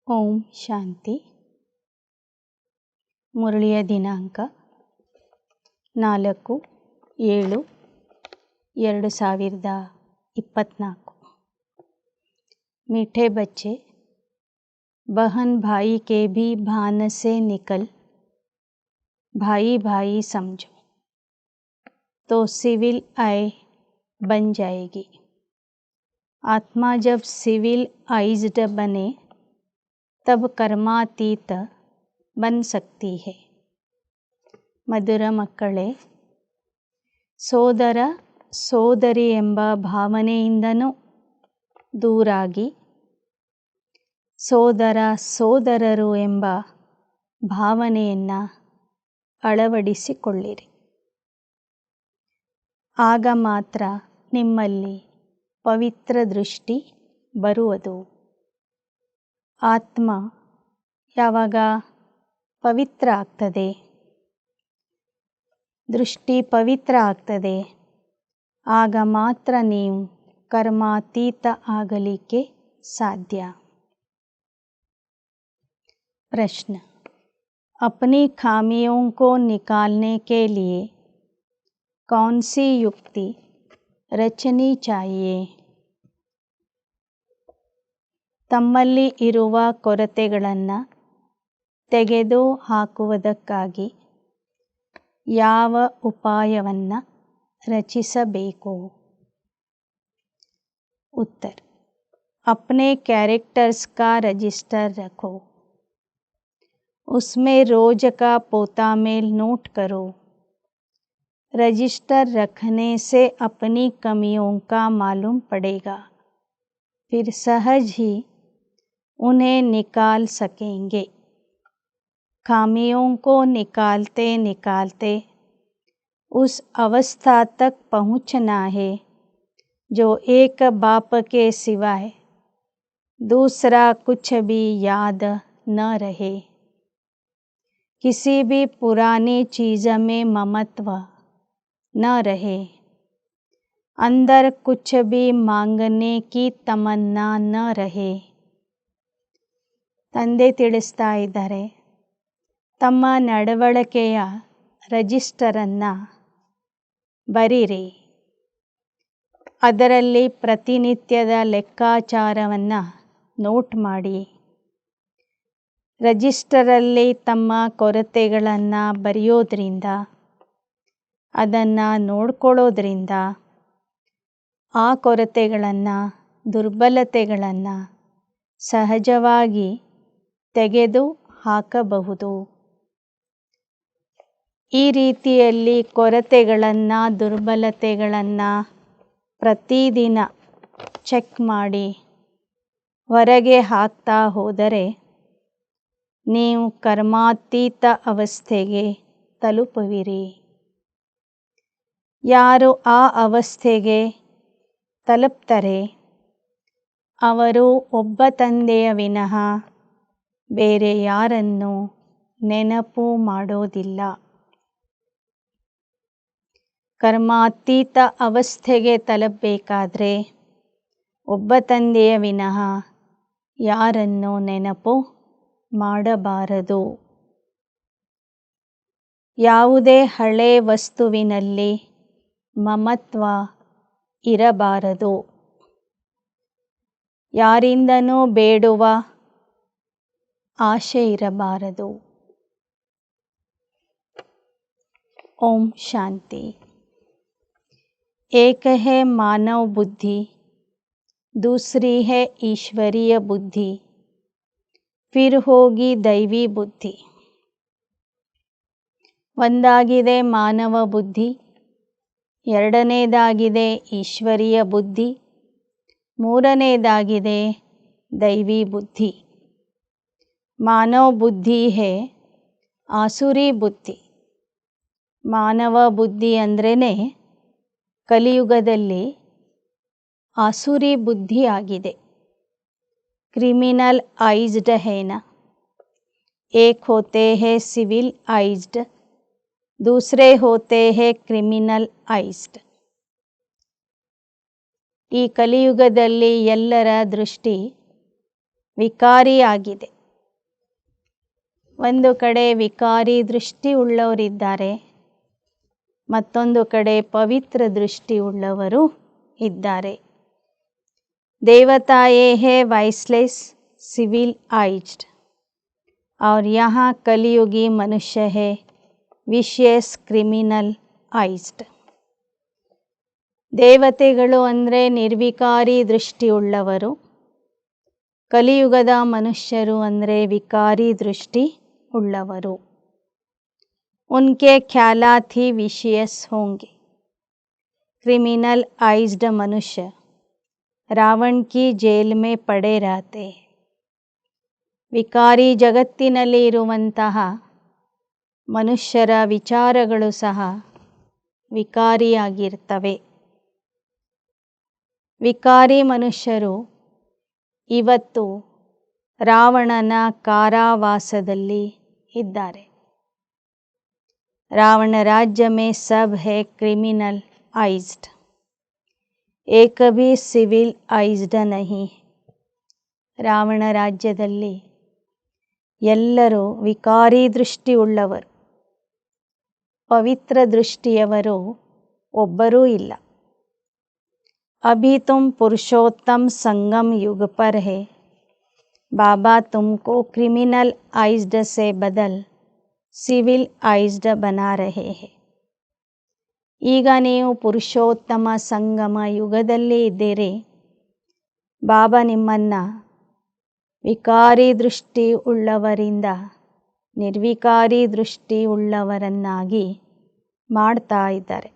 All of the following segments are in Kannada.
ಓಂ ಶಾಂತಿ. ಮುರಳಿಯ ದಿನಾಂಕ 4/7/2024। मीठे बच्चे, बहन भाई के भी भान से निकल भाई भाई समझो तो सिविल आई बन जाएगी। आत्मा जब सिविल आइज्ड बने तब कर्मातीत बन सकती है। ಮಧುರ ಮಕ್ಕಳೇ, ಸೋದರ ಸೋದರಿ ಎಂಬ ಭಾವನೆಯಿಂದನೂ ದೂರಾಗಿ ಸೋದರ ಸೋದರರು ಎಂಬ ಭಾವನೆಯನ್ನು ಅಳವಡಿಸಿಕೊಳ್ಳಿರಿ. ಆಗ ಮಾತ್ರ ನಿಮ್ಮಲ್ಲಿ ಪವಿತ್ರ ದೃಷ್ಟಿ ಬರುವುದು. ಆತ್ಮ ಯಾವಾಗ ಪವಿತ್ರ ಆಗ್ತದೆ, ದೃಷ್ಟಿ ಪವಿತ್ರ ಆಗ್ತದೆ, ಆಗ ಮಾತ್ರ ನೀವು ಕರ್ಮಾತೀತ ಆಗಲಿಕ್ಕೆ ಸಾಧ್ಯ. प्रश्न: अपनी खामियों को निकालने के लिए कौन सी युक्ति रचनी चाहिए? ತಮ್ಮಲ್ಲಿ ಇರುವ ಕೊರತೆಗಳನ್ನು ತೆಗೆದು ಹಾಕುವುದಕ್ಕಾಗಿ ಯಾವ ಉಪಾಯವನ್ನು ರಚಿಸಬೇಕು? उत्तर: अपने कैरेक्टर्स का रजिस्टर रखो, उसमें रोज का पोतामेल नोट करो। रजिस्टर रखने से अपनी कमियों का मालूम पड़ेगा, फिर सहज ही उन्हें निकाल सकेंगे। खामियों को निकालते निकालते उस अवस्था तक पहुँचना है जो एक बाप के सिवाय दूसरा कुछ भी याद न रहे। किसी भी पुरानी चीज़ में ममत्व न रहे, अंदर कुछ भी मांगने की तमन्ना न रहे। ತಂದೆ ತಿಳಿಸ್ತಾ ಇದ್ದಾರೆ, ತಮ್ಮ ನಡವಳಿಕೆಯ ರಿಜಿಸ್ಟರನ್ನು ಬರೀರಿ. ಅದರಲ್ಲಿ ಪ್ರತಿನಿತ್ಯದ ಲೆಕ್ಕಾಚಾರವನ್ನು ನೋಟ್ ಮಾಡಿ. ರಿಜಿಸ್ಟರಲ್ಲಿ ತಮ್ಮ ಕೊರತೆಗಳನ್ನು ಬರೆಯೋದ್ರಿಂದ, ಅದನ್ನು ನೋಡ್ಕೊಳ್ಳೋದ್ರಿಂದ ಆ ಕೊರತೆಗಳನ್ನು, ದುರ್ಬಲತೆಗಳನ್ನು ಸಹಜವಾಗಿ ತೆಗೆದು ಹಾಕಬಹುದು. ಈ ರೀತಿಯಲ್ಲಿ ಕೊರತೆಗಳನ್ನು, ದುರ್ಬಲತೆಗಳನ್ನು ಪ್ರತಿದಿನ ಚೆಕ್ ಮಾಡಿ ಹೊರಗೆ ಹಾಕ್ತಾ ಹೋದರೆ ನೀವು ಕರ್ಮಾತೀತ ಅವಸ್ಥೆಗೆ ತಲುಪುವಿರಿ. ಯಾರು ಆ ಅವಸ್ಥೆಗೆ ತಲುಪ್ತಾರೆ ಅವರು ಒಬ್ಬ ತಂದೆಯ ವಿನಃ ಬೇರೆ ಯಾರನ್ನು ನೆನಪು ಮಾಡೋದಿಲ್ಲ. ಕರ್ಮಾತೀತ ಅವಸ್ಥೆಗೆ ತಲುಪಬೇಕಾದ್ರೆ ಒಬ್ಬ ತಂದೆಯ ವಿನಃ ಯಾರನ್ನು ನೆನಪು ಮಾಡಬಾರದು. ಯಾವುದೇ ಹಳೆ ವಸ್ತುವಿನಲ್ಲಿ ಮಮತ್ವ ಇರಬಾರದು. ಯಾರಿಂದನೂ ಬೇಡುವ ಆಶೆ ಇರಬಾರದು. ಓಂ ಶಾಂತಿ. एक है मानव बुद्धि, दूसरी है ईश्वरीय बुद्धि, फिर होगी दैवी बुद्धि. ಒಂದಾಗಿದೆ ಮಾನವ ಬುದ್ಧಿ, ಎರಡನೇದಾಗಿದೆ ಈಶ್ವರೀಯ ಬುದ್ಧಿ, ಮೂರನೇದಾಗಿದೆ दैवी बुद्धि. मानव बुद्धि है आसुरी बुद्धि. ಮಾನವ ಬುದ್ಧಿ ಅಂದ್ರೇ ಕಲಿಯುಗದಲ್ಲಿ ಆಸುರಿ ಬುದ್ಧಿ ಆಗಿದೆ. क्रिमिनल आइज्ड है ना, एक होते हैं सिविल आइज्ड, दूसरे होते हैं क्रिमिनल आइज्ड. ಈ ಕಲಿಯುಗದಲ್ಲಿ ಎಲ್ಲರ ದೃಷ್ಟಿ ವಿಕಾರಿಯಾಗಿದೆ. ಒಂದು ಕಡೆ ವಿಕಾರಿ ದೃಷ್ಟಿ ಉಳ್ಳವರಿದ್ದಾರೆ, ಮತ್ತೊಂದು ಕಡೆ ಪವಿತ್ರ ದೃಷ್ಟಿ ಉಳ್ಳವರು ಇದ್ದಾರೆ. देवता ये है वाइसलेस सिविल आइज्ड और यहाँ कलियुगी मनुष्य है विशियस क्रिमिनल आइज्ड. ದೇವತೆಗಳು ಅಂದರೆ ನಿರ್ವಿಕಾರಿ ದೃಷ್ಟಿ ಉಳ್ಳವರು, ಕಲಿಯುಗದ ಮನುಷ್ಯರು ಅಂದರೆ ವಿಕಾರಿ ದೃಷ್ಟಿ ಉಳ್ಳವರು. उनके ख्यालात ही विशियस होंगे. क्रिमिनल आइज्ड मनुष्य रावण की जेल में पड़े रहते. ವಿಕಾರಿ ಜಗತ್ತಿನಲ್ಲಿ ಇರುವಂತಹ ಮನುಷ್ಯರ ವಿಚಾರಗಳು ಸಹ ವಿಕಾರಿಯಾಗಿರ್ತವೆ. ವಿಕಾರಿ ಮನುಷ್ಯರು ಇವತ್ತು ರಾವಣನ ಕಾರಾವಾಸದಲ್ಲಿ ಇದ್ದಾರೆ. रावण राज्य में सब है क्रिमिनल आइज्ड, एक भी सिविल आइज्ड नहीं. ರಾವಣ ರಾಜ್ಯದಲ್ಲಿ ಎಲ್ಲರೂ ವಿಕಾರಿ ದೃಷ್ಟಿ ಉಳ್ಳವರು, ಪವಿತ್ರ ದೃಷ್ಟಿಯವರು ಒಬ್ಬರೂ ಇಲ್ಲ. अभी तुम पुरुषोत्तम संगम युग पर है, बाबा तुमको क्रिमिनल आइज्ड से बदल ಸಿವಿಲ್ ಆಯ್ಸ್ಡ್ ಬನಾ ರಹೇ ಹೇ. ಈಗ ನೀವು ಪುರುಷೋತ್ತಮ ಸಂಗಮ ಯುಗದಲ್ಲಿ ಇದ್ದೀರಿ. ಬಾಬಾ ನಿಮ್ಮನ್ನು ವಿಕಾರಿ ದೃಷ್ಟಿ ಉಳ್ಳವರಿಂದ ನಿರ್ವಿಕಾರಿ ದೃಷ್ಟಿ ಉಳ್ಳವರನ್ನಾಗಿ ಮಾಡ್ತಾ ಇದ್ದಾರೆ.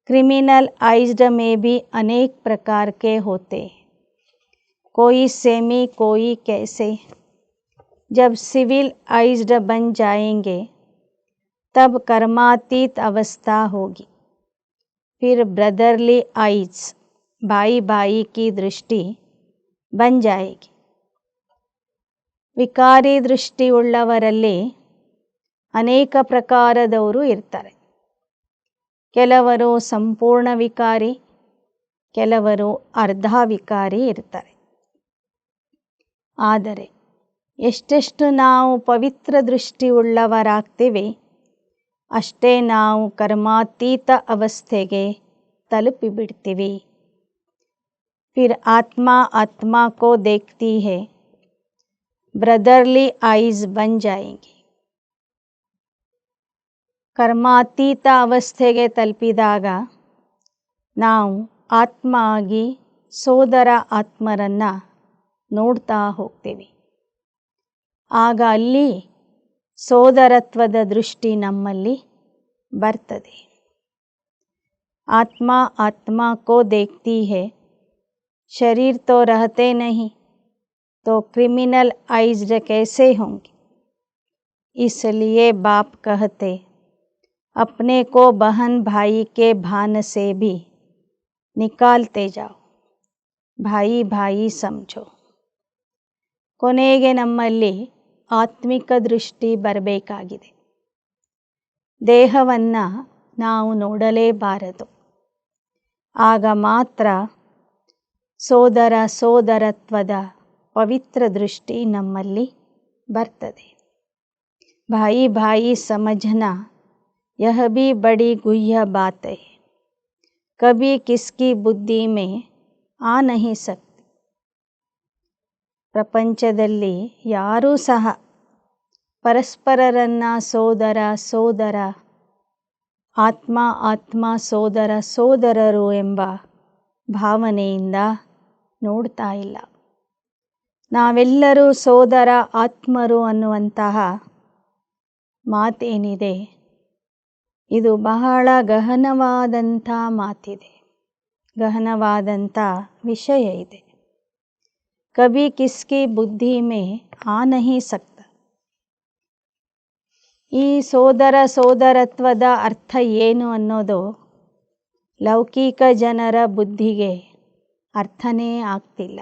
ಕ್ರಿಮಿನಲ್ ಆಯ್ಸ್ಡ್ ಮೇ ಬಿ ಅನೇಕ ಪ್ರಕಾರ ಕೆ ಹೋತೆ, कोई सेमी कोई कैसे. जब सिविल आइज्ड बन जाएंगे तब कर्मातीत अवस्था होगी. फिर ब्रदरली आइज भाई भाई की दृष्टि बन जाएगी. ವಿಕಾರಿ ದೃಷ್ಟಿ ಉಳ್ಳವರಲ್ಲಿ ಅನೇಕ ಪ್ರಕಾರದವರು ಇರ್ತಾರೆ. ಕೆಲವರು ಸಂಪೂರ್ಣ ವಿಕಾರಿ, ಕೆಲವರು ಅರ್ಧ ವಿಕಾರಿ ಇರ್ತಾರೆ. ಆದರೆ ಎಷ್ಟೆಷ್ಟು ನಾವು ಪವಿತ್ರ ದೃಷ್ಟಿ ಉಳ್ಳವರಾಗ್ತೀವಿ ಅಷ್ಟೇ ನಾವು ಕರ್ಮಾತೀತ ಅವಸ್ಥೆಗೆ ತಲುಪಿಬಿಡ್ತೀವಿ. फिर आत्मा आत्मा को देखती है, ब्रदरली आइज बन जाएंगी. ಕರ್ಮಾತೀತ ಅವಸ್ಥೆಗೆ ತಲುಪಿದಾಗ ನಾವು ಆತ್ಮ ಆಗಿ ಸೋದರ ಆತ್ಮರನ್ನು ನೋಡ್ತಾ ಹೋಗ್ತೀವಿ. ಆಗ ಅಲ್ಲಿ ಸೋದರತ್ವದ ದೃಷ್ಟಿ ನಮ್ಮಲ್ಲಿ ಬರ್ತದೆ. ಆತ್ಮ ಆತ್ಮ ಕೋ ದೇಖ್ತಿ ಹೈ, ಶರೀರ್ ತೋ ರಹತೆ ನಹಿ, तो क्रिमिनल आइज्ड कैसे होंगे. इसलिए बाप कहते अपने को बहन भाई के भान से भी निकालते जाओ, भाई भाई समझो. ಕೊನೆಗೆ ನಮ್ಮಲ್ಲಿ ಆತ್ಮಿಕ ದೃಷ್ಟಿ ಬರಬೇಕಾಗಿದೆ. ದೇಹವನ್ನು ನಾವು ನೋಡಲೇಬಾರದು. ಆಗ ಮಾತ್ರ ಸೋದರ ಸೋದರತ್ವದ ಪವಿತ್ರ ದೃಷ್ಟಿ ನಮ್ಮಲ್ಲಿ ಬರ್ತದೆ. भाई भाई समझना यह भी बड़ी गुह्य बात है, कभी किसकी बुद्धि में आ नहीं सकती. ಪ್ರಪಂಚದಲ್ಲಿ ಯಾರೂ ಸಹ ಪರಸ್ಪರರನ್ನು ಸೋದರ ಸೋದರ, ಆತ್ಮ ಆತ್ಮ, ಸೋದರ ಸೋದರರು ಎಂಬ ಭಾವನೆಯಿಂದ ನೋಡ್ತಾ ಇಲ್ಲ. ನಾವೆಲ್ಲರೂ ಸೋದರ ಆತ್ಮರು ಅನ್ನುವಂತಹ ಮಾತೇನಿದೆ, ಇದು ಬಹಳ ಗಹನವಾದಂಥ ಮಾತಿದೆ, ಗಹನವಾದಂಥ ವಿಷಯ ಇದೆ. ಕಭಿ ಕಿಸ್ಕಿ ಬುದ್ಧಿ ಮೇ ಆ ನಹಿ ಸಕ್ತ. ಈ ಸೋದರ ಸೋದರತ್ವದ ಅರ್ಥ ಏನು ಅನ್ನೋದು ಲೌಕಿಕ ಜನರ ಬುದ್ಧಿಗೆ ಅರ್ಥನೇ ಆಗ್ತಿಲ್ಲ.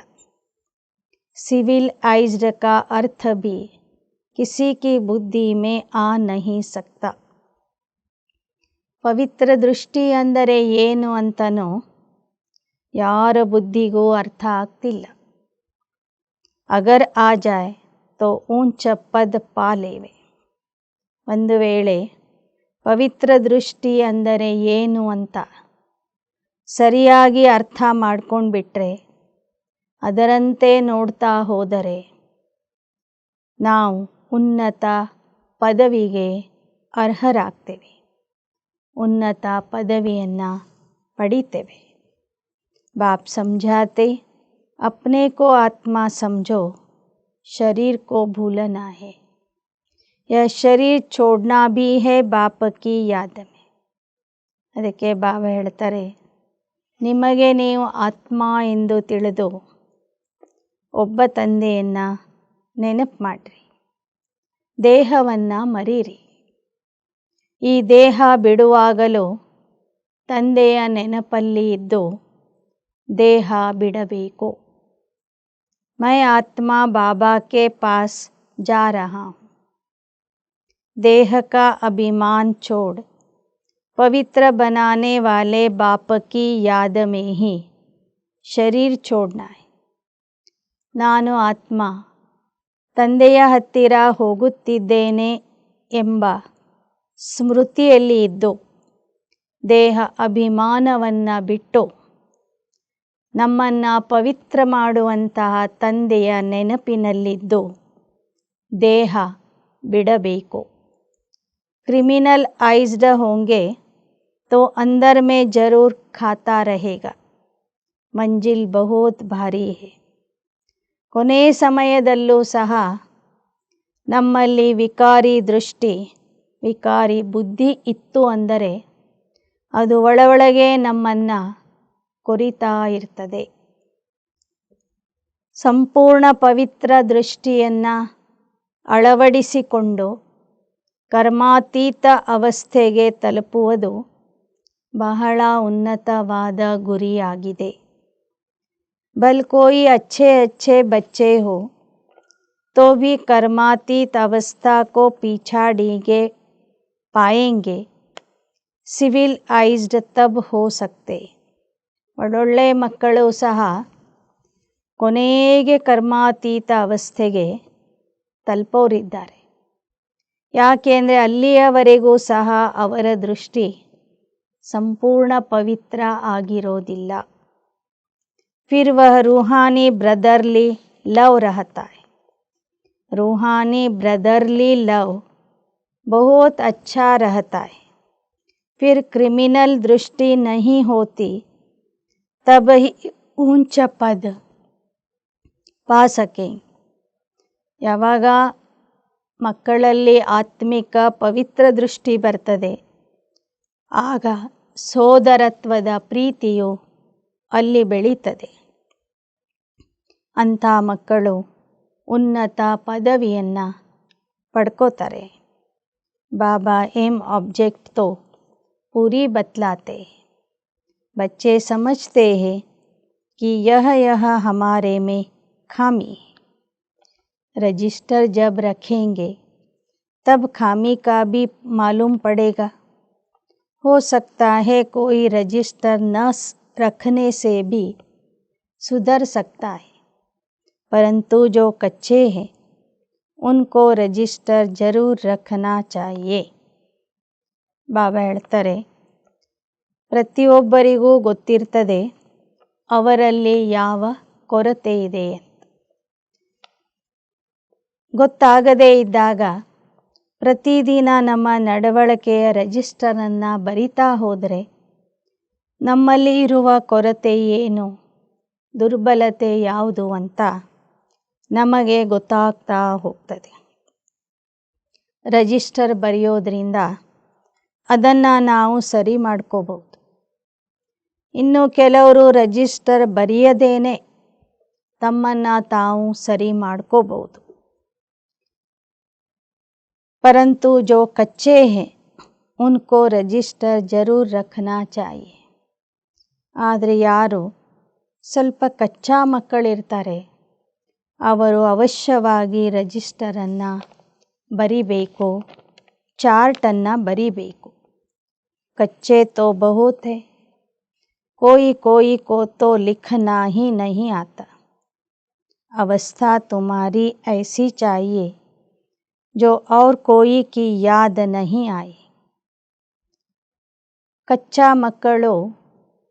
ಸಿವಿಲ್ ಆಯ್ಸ್ಡ್ ಕಾ ಅರ್ಥ ಭಿ ಕಿಸಿ ಕಿ ಬುದ್ಧಿ ಮೇ ಆ ನಹಿ ಸಕ್ತ. ಪವಿತ್ರ ದೃಷ್ಟಿ ಅಂದರೆ ಏನು ಅಂತನೂ ಯಾರ ಬುದ್ಧಿಗೂ ಅರ್ಥ ಆಗ್ತಿಲ್ಲ. अगर आ जाए ತೋ ಊಂಚ ಪದ ಪಾಲೇವೆ. ಒಂದು ವೇಳೆ ಪವಿತ್ರ ದೃಷ್ಟಿ ಅಂದರೆ ಏನು ಅಂತ ಸರಿಯಾಗಿ ಅರ್ಥ ಮಾಡ್ಕೊಂಡ್ಬಿಟ್ರೆ, ಅದರಂತೆ ನೋಡ್ತಾ ಹೋದರೆ ನಾವು ಉನ್ನತ ಪದವಿಗೆ ಅರ್ಹರಾಗ್ತೇವೆ, ಉನ್ನತ ಪದವಿಯನ್ನು ಪಡಿತೇವೆ. बाप समझाते, अपने को आत्मा समझो, शरीर को भूलना है. यह शरीर छोड़ना भी है बाप की याद में. ಅದಕ್ಕೆ ಬಾಬಾ ಹೇಳ್ತಾರೆ, ನಿಮಗೆ ನೀವು ಆತ್ಮ ಎಂದು ತಿಳಿದು ಒಬ್ಬ ತಂದೆಯನ್ನು ನೆನಪು ಮಾಡಿರಿ, ದೇಹವನ್ನು ಮರೀರಿ. ಈ ದೇಹ ಬಿಡುವಾಗಲೂ ತಂದೆಯ ನೆನಪಲ್ಲಿ ಇದ್ದು ದೇಹ ಬಿಡಬೇಕು. मैं आत्मा बाबा के पास जा रहा हूँ. देह का अभिमान छोड़ पवित्र बनाने वाले बाप की याद में ही शरीर छोड़ना है. ನಾನು ಆತ್ಮ ತಂದೆಯ ಹತ್ತಿರ ಹೋಗುತ್ತಿದ್ದೇನೆ ಎಂಬ ಸ್ಮೃತಿಯಲ್ಲಿ ಇದ್ದು ದೇಹ ಅಭಿಮಾನವನ್ನು ಬಿಟ್ಟು ನಮ್ಮನ್ನು ಪವಿತ್ರ ಮಾಡುವಂತಹ ತಂದೆಯ ನೆನಪಿನಲ್ಲಿದ್ದು ದೇಹ ಬಿಡಬೇಕು. ಕ್ರಿಮಿನಲ್ आइज्ड होंगे तो अंदर में जरूर खाता रहेगा, मंजिल बहुत भारी है. ಕೊನೆ ಸಮಯದಲ್ಲೂ ಸಹ ನಮ್ಮಲ್ಲಿ ವಿಕಾರಿ ದೃಷ್ಟಿ, ವಿಕಾರಿ ಬುದ್ಧಿ ಇತ್ತು ಅಂದರೆ ಅದು ಒಳಗೆ ನಮ್ಮನ್ನು ಕೊರಿತಾ ಇರ್ತದೆ. ಸಂಪೂರ್ಣ ಪವಿತ್ರ ದೃಷ್ಟಿಯನ್ನು ಅಳವಡಿಸಿಕೊಂಡು ಕರ್ಮಾತೀತ ಅವಸ್ಥೆಗೆ ತಲುಪುವುದು ಬಹಳ ಉನ್ನತವಾದ ಗುರಿಯಾಗಿದೆ. ಬಲ್ कोई अच्छे अच्छे बच्चे हो तो भी कर्मातीत अवस्था को पिछाड़ेंगे पाएंगे, सिविल आइज्ड तब हो सकते. ಒಳ್ಳೊಳ್ಳೆ ಮಕ್ಕಳು ಸಹ ಕೊನೆಗೆ ಕರ್ಮಾತೀತ ಅವಸ್ಥೆಗೆ ತಲುಪೋರಿದ್ದಾರೆ. ಯಾಕೆಂದರೆ ಅಲ್ಲಿಯವರೆಗೂ ಸಹ ಅವರ ದೃಷ್ಟಿ ಸಂಪೂರ್ಣ ಪವಿತ್ರ ಆಗಿರೋದಿಲ್ಲ. फिर वह रूहानी ब्रदरली लव रहता है. रूहानी ब्रदरली लव बहुत अच्छा रहता है. फिर क्रिमिनल दृष्टि नहीं होती, तब ही ऊंच पद पा सकें. ಯಾವಾಗ ಮಕ್ಕಳಲ್ಲಿ ಆತ್ಮಿಕ ಪವಿತ್ರ ದೃಷ್ಟಿ ಬರ್ತದೆ, ಆಗ ಸೋದರತ್ವದ ಪ್ರೀತಿಯು ಅಲ್ಲಿ ಬೆಳೀತದೆ. ಅಂಥ ಮಕ್ಕಳು ಉನ್ನತ ಪದವಿಯನ್ನು ಪಡ್ಕೋತಾರೆ. बाबा एम ऑब्जेक्ट तो पूरी बतलाते हैं. बच्चे समझते हैं कि यह हमारे में खामी है. रजिस्टर जब रखेंगे तब खामी का भी मालूम पड़ेगा. हो सकता है कोई रजिस्टर न रखने से भी सुधर सकता है, परंतु जो कच्चे हैं उनको रजिस्टर जरूर रखना चाहिए. ಬಾಬಾ ಹೇಳ್ತಾರೆ, ಪ್ರತಿಯೊಬ್ಬರಿಗೂ ಗೊತ್ತಿರ್ತದೆ ಅವರಲ್ಲಿ ಯಾವ ಕೊರತೆ ಇದೆ ಅಂತ. ಗೊತ್ತಾಗದೇ ಇದ್ದಾಗ ಪ್ರತಿದಿನ ನಮ್ಮ ನಡವಳಿಕೆಯ ರಿಜಿಸ್ಟರನ್ನು ಬರಿತಾ ಹೋದರೆ ನಮ್ಮಲ್ಲಿ ಇರುವ ಕೊರತೆ ಏನು, ದುರ್ಬಲತೆ ಯಾವುದು ಅಂತ ನಮಗೆ ಗೊತ್ತಾಗ್ತಾ ಹೋಗ್ತದೆ. ರಿಜಿಸ್ಟರ್ ಬರೆಯೋದ್ರಿಂದ ಅದನ್ನು ನಾವು ಸರಿ ಮಾಡ್ಕೋಬಹುದು. ಇನ್ನು ಕೆಲವರು ರಿಜಿಸ್ಟರ್ ಬರೆಯದೇನೆ ತಮ್ಮನ್ನು ತಾವು ಸರಿ ಮಾಡ್ಕೋಬಹುದು. परंतु जो कच्चे हैं उनको रजिस्टर जरूर रखना चाहिए. ಆದರೆ ಯಾರು ಸ್ವಲ್ಪ ಕಚ್ಚಾ ಮಕ್ಕಳಿರ್ತಾರೆ ಅವರು ಅವಶ್ಯವಾಗಿ ರಿಜಿಸ್ಟರನ್ನು ಬರಿಬೇಕು, ಚಾರ್ಟನ್ನು ಬರಿಬೇಕು. कच्चे तो बहुत है, कोई को तो लिखना ही नहीं आता. अवस्था तुम्हारी ऐसी चाहिए जो और कोई की याद नहीं आए. ಕಚ್ಚಾ ಮಕ್ಕಳು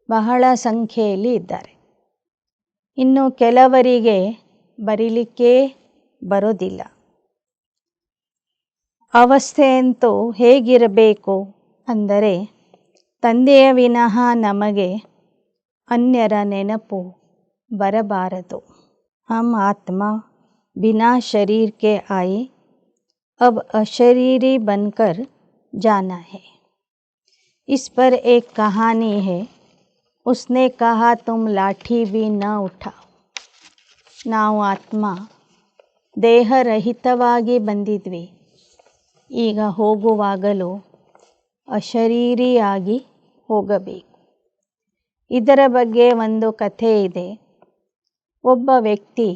ಬಹಳ ಸಂಖ್ಯೆಯಲ್ಲಿ ಇದ್ದಾರೆ. ಇನ್ನು ಕೆಲವರಿಗೆ ಬರೀಲಿಕ್ಕೆ ಬರೋದಿಲ್ಲ. ಅವಸ್ಥೆಯಂತೂ ಹೇಗಿರಬೇಕು ಅಂದರೆ ತಂದೆಯ ವಿನಃ ನಮಗೆ ಅನ್ಯರ ನೆನಪು ಬರಬಾರದು. हम आत्मा बिना शरीर के आए, अब अशरीरी बनकर जाना है. इस पर एक कहानी है. उसने कहा तुम लाठी भी न उठाओ. ನಾವು ಆತ್ಮ ದೇಹರಹಿತವಾಗಿ ಬಂದಿದ್ವಿ. ಈಗ ಹೋಗುವಾಗಲೂ ಅಶರೀರಿಯಾಗಿ ಹೋಗಬೇಕು. ಇದರ ಬಗ್ಗೆ ಒಂದು ಕಥೆ ಇದೆ. ಒಬ್ಬ ವ್ಯಕ್ತಿ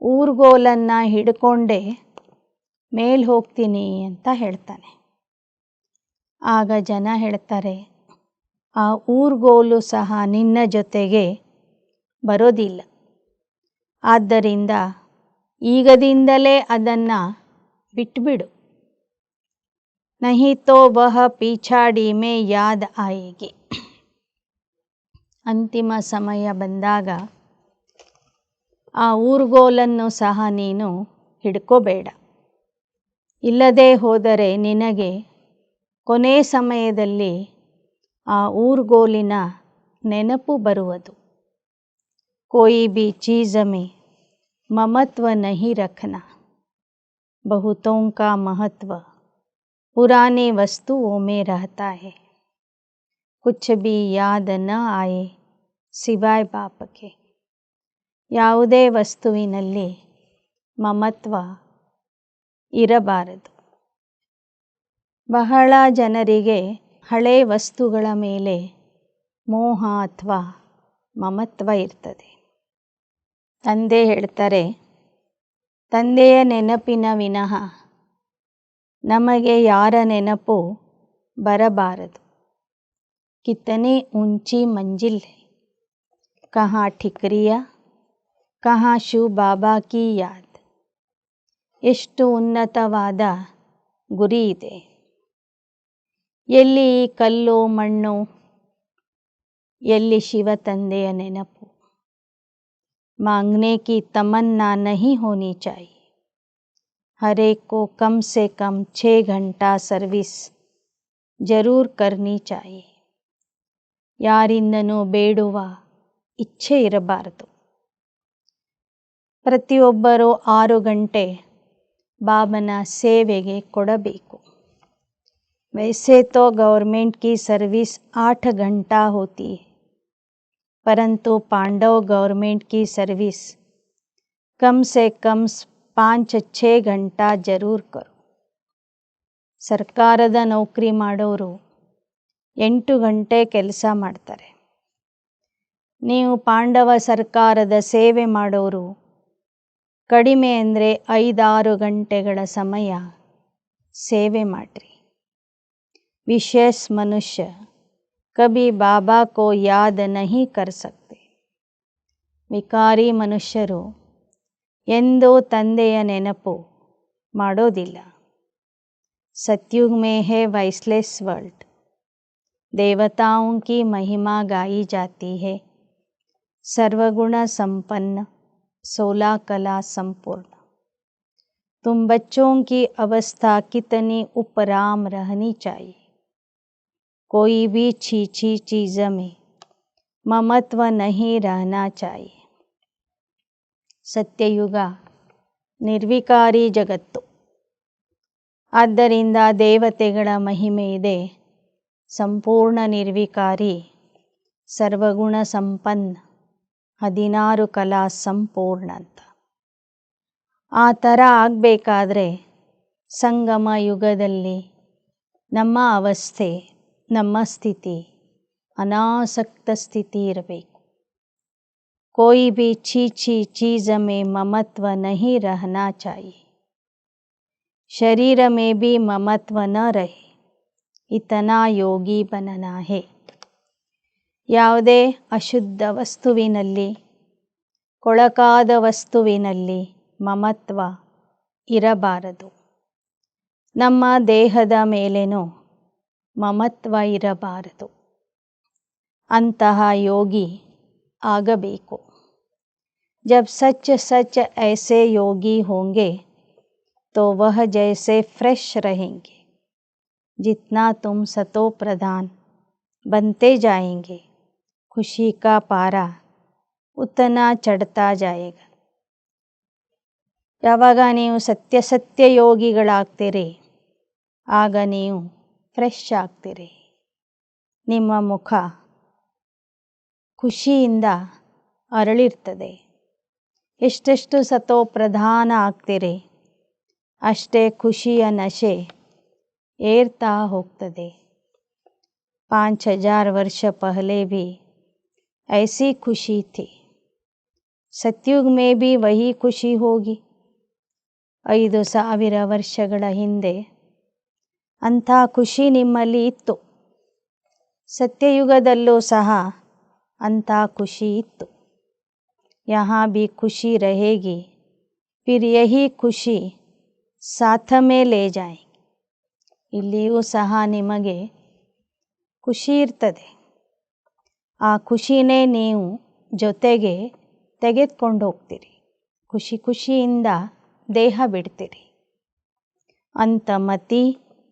ಊರ್ಗೋಲನ್ನು ಹಿಡ್ಕೊಂಡೇ ಮೇಲೆ ಹೋಗ್ತೀನಿ ಅಂತ ಹೇಳ್ತಾನೆ. ಆಗ ಜನ ಹೇಳ್ತಾರೆ, ಆ ಊರ್ಗೋಲು ಸಹ ನಿನ್ನ ಜೊತೆಗೆ ಬರೋದಿಲ್ಲ. ಆದ್ದರಿಂದ ಈಗದಿಂದಲೇ ಅದನ್ನು ಬಿಟ್ಬಿಡು. ನಹಿ ತೋ ವಹ ಪೀಛಾಡಿ ಮೇ ಯಾದ್ ಆಯೇಗಿ. ಅಂತಿಮ ಸಮಯ ಬಂದಾಗ ಆ ಊರ್ಗೋಲನ್ನು ಸಹ ನೀನು ಹಿಡ್ಕೋಬೇಡ. ಇಲ್ಲದೇ ಹೋದರೆ ನಿನಗೆ ಕೊನೆ ಸಮಯದಲ್ಲಿ ಆ ಊರ್ಗೋಲಿನ ನೆನಪು ಬರುವುದು. कोई भी चीज़ में ममत्व नहीं रखना. बहुतों का महत्व पुराने वस्तुओं में रहता है. कुछ भी याद न आए सिवाय बाप के. ಯಾವುದೇ ವಸ್ತುವಿನಲ್ಲಿ ಮಮತ್ವ ಇರಬಾರದು. ಬಹಳ ಜನರಿಗೆ ಹಳೆ ವಸ್ತುಗಳ ಮೇಲೆ ಮೋಹ ಅಥವಾ ಮಮತ್ವ ಇರ್ತದೆ. ತಂದೆ ಹೇಳ್ತಾರೆ, ತಂದೆಯ ನೆನಪಿನ ವಿನಃ ನಮಗೆ ಯಾರ ನೆನಪು ಬರಬಾರದು. ಕಿತನೆ ಊಂಚಿ ಮಂಜಿಲ್ ಹೈ, ಕಹಾ ठिकरिया, ಕಹಾ ಶಿವ ಬಾಬಾ ಕಿ ಯಾದ್. ಎಷ್ಟು ಉನ್ನತವಾದ ಗುರಿ ಇದೆ. ಎಲ್ಲಿ ಕಲ್ಲು ಮಣ್ಣು, ಎಲ್ಲಿ ಶಿವ ತಂದೆಯ ನೆನಪು. मांगने की तमन्ना नहीं होनी चाहिए. हर एक को कम से कम 6 घंटा सर्विस जरूर करनी चाहिए. ಯಾರಿಂದನೂ ಬೇಡುವ ಇಚ್ಛೆ ಇರಬಾರದು. ಪ್ರತಿಯೊಬ್ಬರೂ 6 ಗಂಟೆ ಬಾಬನ ಸೇವೆಗೆ ಕೊಡಬೇಕು. वैसे तो गवर्नमेंट की सर्विस 8 घंटा होती है, परंतु पांडव गवर्नमेंट की सर्विस कम से कम 5-6 घंटा जरूर करो. ಸರ್ಕಾರದ ನೌಕರಿ ಮಾಡೋರು 8 ಗಂಟೆ ಕೆಲಸ ಮಾಡ್ತಾರೆ. ನೀವು ಪಾಂಡವ ಸರ್ಕಾರದ ಸೇವೆ ಮಾಡೋರು ಕಡಿಮೆ ಅಂದರೆ 5-6 ಗಂಟೆಗಳ ಸಮಯ ಸೇವೆ ಮಾಡಿರಿ. विशेष मनुष्य कभी बाबा को याद नहीं कर सकते. ವಿಕಾರಿ ಮನುಷ್ಯರು ಎಂದೂ ತಂದೆಯ ನೆನಪು ಮಾಡೋದಿಲ್ಲ. सतयुग में है वाइसलेस वर्ल्ड. देवताओं की महिमा गाई जाती है. सर्वगुण संपन्न 16 कला संपूर्ण. तुम बच्चों की अवस्था कितनी उपराम रहनी चाहिए. कोई भी छीछी चीज़ में ममत्व नहीं रहना चाहिए. ಸತ್ಯಯುಗ ನಿರ್ವಿಕಾರಿ ಜಗತ್ತು. ಆದ್ದರಿಂದ ದೇವತೆಗಳ ಮಹಿಮೆ ಇದೆ. ಸಂಪೂರ್ಣ ನಿರ್ವಿಕಾರಿ, ಸರ್ವಗುಣ ಸಂಪನ್ನ, 16 ಕಲಾ ಸಂಪೂರ್ಣ ಅಂತ. ಆ ಥರ ಆಗಬೇಕಾದ್ರೆ ಸಂಗಮ ಯುಗದಲ್ಲಿ ನಮ್ಮ ಅವಸ್ಥೆ, ನಮ್ಮ ಸ್ಥಿತಿ ಅನಾಸಕ್ತ ಸ್ಥಿತಿ ಇರಬೇಕು. कोई भी छीछी चीज़ में ममत्व नहीं रहना चाहिए. शरीर में भी ममत्व न रहे, इतना योगी बनना है. ಯಾವುದೇ ಅಶುದ್ಧ ವಸ್ತುವಿನಲ್ಲಿ ಕೊಳಕಾದ ವಸ್ತುವಿನಲ್ಲಿ ಮಮತ್ವ ಇರಬಾರದು. ನಮ್ಮ ದೇಹದ ಮೇಲೇನೂ ಮಮತ್ವ ಇರಬಾರದು. ಅಂತಹ ಯೋಗಿ ಆಗಬೇಕು. जब सच सच ऐसे योगी होंगे तो वह जैसे फ्रेश रहेंगे. जितना तुम सतो प्रधान बनते जाएंगे खुशी का पारा उतना चढ़ता जाएगा. ಯಾವಾಗ ನೀವು ಸತ್ಯ ಯೋಗಿಗಳಾಗ್ತೀರಿ ಆಗ ನೀವು ಫ್ರೆಶ್ ಆಗ್ತೀರಿ. ನಿಮ್ಮ ಮುಖ ಖುಷಿಯಿಂದ ಅರಳಿರ್ತದೆ. ಎಷ್ಟೆಷ್ಟು ಸತೋ ಪ್ರಧಾನ ಆಗ್ತೀರಿ ಅಷ್ಟೇ ಖುಷಿಯ ನಶೆ ಏರ್ತಾ ಹೋಗ್ತದೆ. 5000 वर्ष पहले भी ऐसी खुशी थी. सतयुग में भी वही खुशी होगी. 5000 ವರ್ಷಗಳ ಹಿಂದೆ ಅಂಥ ಖುಷಿ ನಿಮ್ಮಲ್ಲಿ ಇತ್ತು. ಸತ್ಯಯುಗದಲ್ಲೂ ಸಹ ಅಂಥ ಖುಷಿ ಇತ್ತು. यहाँ भी खुशी रहेगी फिर यही खुशी साथ में ले जाएंगे. ಇಲ್ಲಿಯೂ ಸಹ ನಿಮಗೆ ಖುಷಿ ಇರ್ತದೆ. ಆ ಖುಷಿನೇ ನೀವು ಜೊತೆಗೆ ತೆಗೆದುಕೊಂಡು ಹೋಗ್ತೀರಿ. ಖುಷಿಯಿಂದ ದೇಹ ಬಿಡ್ತೀರಿ. ಅಂತಮತಿ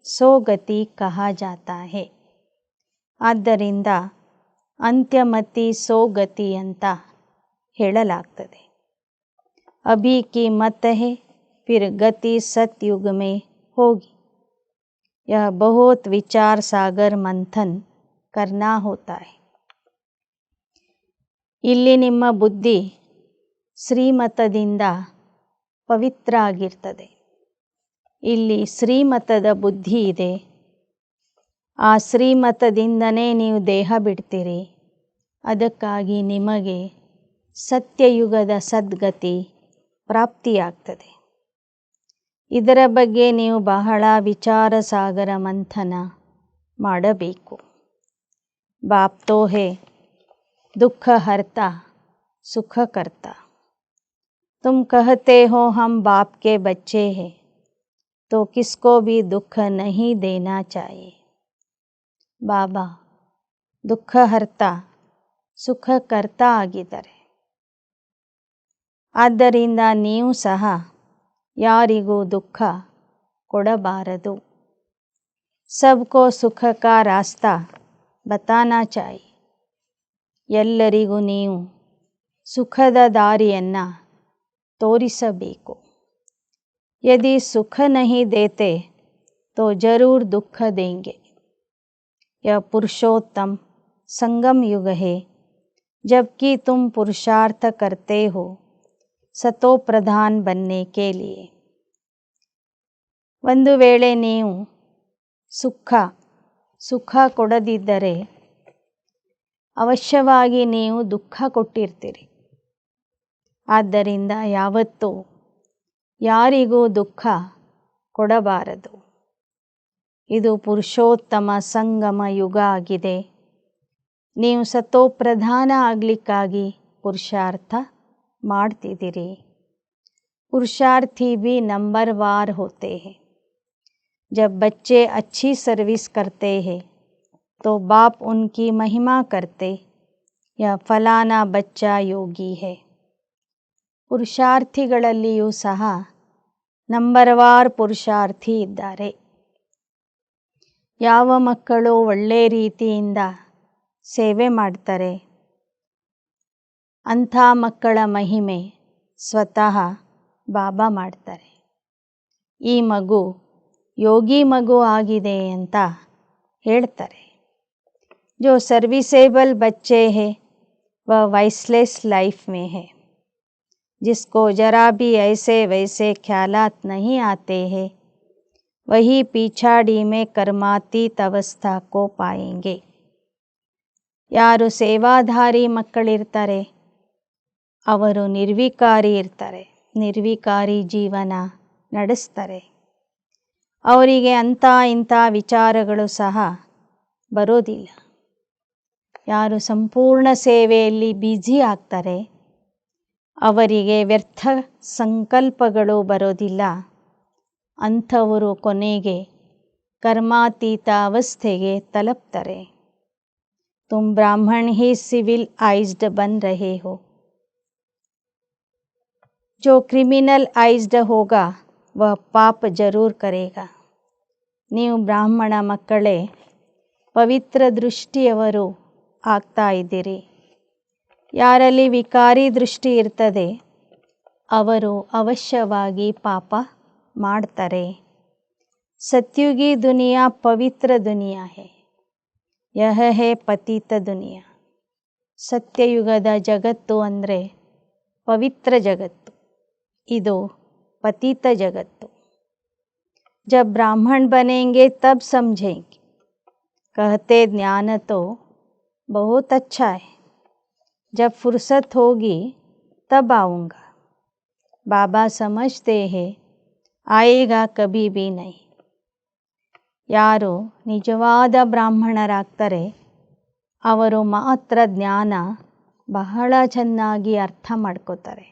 ಸೋಗತಿ ಕಹಾ ಜಾತಾ ಹೇ. ಆದ್ದರಿಂದ ಅಂತ್ಯಮತಿ ಸೋಗತಿ ಅಂತ ಹೇಳಲಾಗ್ತದೆ. ಅಭಿ ಕಿ ಮತ್ ಹೇ ಫಿರ್ ಗತಿ ಸತ್ಯುಗ ಮೇ ಹೋಗಿ. ಯಹ ಬಹುತ್ ವಿಚಾರ ಸಾಗರ್ ಮಂಥನ್ ಕರ್ನಾ ಹೋತಾ ಹೈ. ಇಲ್ಲಿ ನಿಮ್ಮ ಬುದ್ಧಿ ಶ್ರೀಮತದಿಂದ ಪವಿತ್ರ ಆಗಿರ್ತದೆ. ಇಲ್ಲಿ ಶ್ರೀಮತದ ಬುದ್ಧಿ ಇದೆ. ಆ ಶ್ರೀಮತದಿಂದನೇ ನೀವು ದೇಹ ಬಿಡ್ತೀರಿ. ಅದಕ್ಕಾಗಿ ನಿಮಗೆ ಸತ್ಯಯುಗದ ಸದ್ಗತಿ ಪ್ರಾಪ್ತಿಯಾಗ್ತದೆ. ಇದರ ಬಗ್ಗೆ ನೀವು ಬಹಳ ವಿಚಾರ ಸಾಗರ ಮಂಥನ ಮಾಡಬೇಕು. ಬಾಪ್ ತೋ ಹೇ ದುಃಖ ಹರ್ತಾ ಸುಖ ಕರ್ತಾ. तुम कहते हो हम बाप के बच्चे हैं तो किसको भी दुख नहीं देना चाहिए. ಬಾಬಾ ದುಃಖ ಹರ್ತಾ ಸುಖ ಕರ್ತಾ ಆಗಿದ್ದಾರೆ. ಆದ್ದರಿಂದ ನೀವು ಸಹ ಯಾರಿಗೂ ದುಃಖ ಕೊಡಬಾರದು. ಸಬ್ಕೋ ಸುಖ ಕಾ ರಾಸ್ತಾ ಬತಾನಾ ಚಾಹಿಯೆ. ಎಲ್ಲರಿಗೂ ನೀವು ಸುಖದ ದಾರಿಯನ್ನು ತೋರಿಸಬೇಕು. यदि सुख नहीं देते तो जरूर दुख देंगे. यह पुरुषोत्तम संगम युग है जबकि तुम पुरुषार्थ करते हो सतो प्रधान बनने के लिए. ಒಂದು ವೇಳೆ ನೀವು ಸುಖ ಕೊಡದಿದ್ದರೆ ಅವಶ್ಯವಾಗಿ ನೀವು ದುಃಖ ಕೊಟ್ಟಿರ್ತೀರಿ. ಆದ್ದರಿಂದ ಯಾವತ್ತೂ ಯಾರಿಗೂ ದುಃಖ ಕೊಡಬಾರದು. ಇದು ಪುರುಷೋತ್ತಮ ಸಂಗಮ ಯುಗ ಆಗಿದೆ. ನೀವು ಸತೋಪ್ರಧಾನ ಆಗಲಿಕ್ಕಾಗಿ ಪುರುಷಾರ್ಥ ಮಾಡ್ತಿದ್ದೀರಿ. पुरुषार्थी भी नंबरवार होते हैं. जब बच्चे अच्छी सर्विस करते हैं तो बाप उनकी महिमा करते, यह फलाना बच्चा योगी है. ಪುರುಷಾರ್ಥಿಗಳಲ್ಲಿಯೂ ಸಹ ನಂಬರ್ವಾರ್ ಪುರುಷಾರ್ಥಿ ಇದ್ದಾರೆ. ಯಾವ ಮಕ್ಕಳು ಒಳ್ಳೆ ರೀತಿಯಿಂದ ಸೇವೆ ಮಾಡ್ತಾರೆ ಅಂಥ ಮಕ್ಕಳ ಮಹಿಮೆ ಸ್ವತಃ ಬಾಬಾ ಮಾಡ್ತಾರೆ. ಈ ಮಗು ಯೋಗಿ ಮಗು ಆಗಿದೆ ಅಂತ ಹೇಳ್ತಾರೆ. जो सर्विसेबल बच्चे हैं वह वाइसलेस लाइफ में है. जिसको जरा भी ऐसे वैसे ख्यालात नहीं आते हैं वही पीछाड़ी में कर्मातीत अवस्था को पाएंगे. ಯಾರು ಸೇವಾಧಾರಿ ಮಕ್ಕಳಿರ್ತಾರೆ ಅವರು ನಿರ್ವಿಕಾರಿ ಇರ್ತಾರೆ. ನಿರ್ವಿಕಾರಿ ಜೀವನ ನಡೆಸ್ತಾರೆ. ಅವರಿಗೆ ಅಂಥ ಇಂಥ ವಿಚಾರಗಳು ಸಹ ಬರೋದಿಲ್ಲ. ಯಾರು ಸಂಪೂರ್ಣ ಸೇವೆಯಲ್ಲಿ ಬ್ಯುಸಿ ಆಗ್ತಾರೆ ಅವರಿಗೆ ವ್ಯರ್ಥ ಸಂಕಲ್ಪಗಳು ಬರೋದಿಲ್ಲ. ಅಂಥವರು ಕೊನೆಗೆ ಕರ್ಮಾತೀತ ಅವಸ್ಥೆಗೆ ತಲುಪ್ತಾರೆ. तुम ब्राह्मण ही सिविल आइज्ड बन रहे हो. जो क्रिमिनल आइज्ड होगा वह पाप जरूर करेगा. ನೀವು ಬ್ರಾಹ್ಮಣ ಮಕ್ಕಳೇ ಪವಿತ್ರ ದೃಷ್ಟಿಯವರು ಆಗ್ತಾ ಇದ್ದೀರಿ. ಯಾರಲ್ಲಿ ವಿಕಾರಿ ದೃಷ್ಟಿ ಇರ್ತದೆ ಅವರು ಅವಶ್ಯವಾಗಿ ಪಾಪ ಮಾಡ್ತಾರೆ. ಸತ್ಯುಗಿ ದುನಿಯಾ ಪವಿತ್ರ ದುನಿಯಾ ಹೈ. ಯಹ ಹೇ ಪತಿತ ದುನಿಯಾ. ಸತ್ಯಯುಗದ ಜಗತ್ತು ಅಂದರೆ ಪವಿತ್ರ ಜಗತ್ತು, ಇದು ಪತಿತ ಜಗತ್ತು. जब ब्राह्मण बनेंगे तब समझेंगे. कहते ज्ञान तो बहुत अच्छा है, जब फुर्सत होगी तब आऊँगा. बाबा समझते हैं आएगा कभी भी नहीं. ಯಾರು ನಿಜವಾದ ಬ್ರಾಹ್ಮಣರಾಗ್ತಾರೆ ಅವರು ಮಾತ್ರ ಜ್ಞಾನ ಬಹಳ ಚೆನ್ನಾಗಿ ಅರ್ಥ ಮಾಡ್ಕೋತಾರೆ.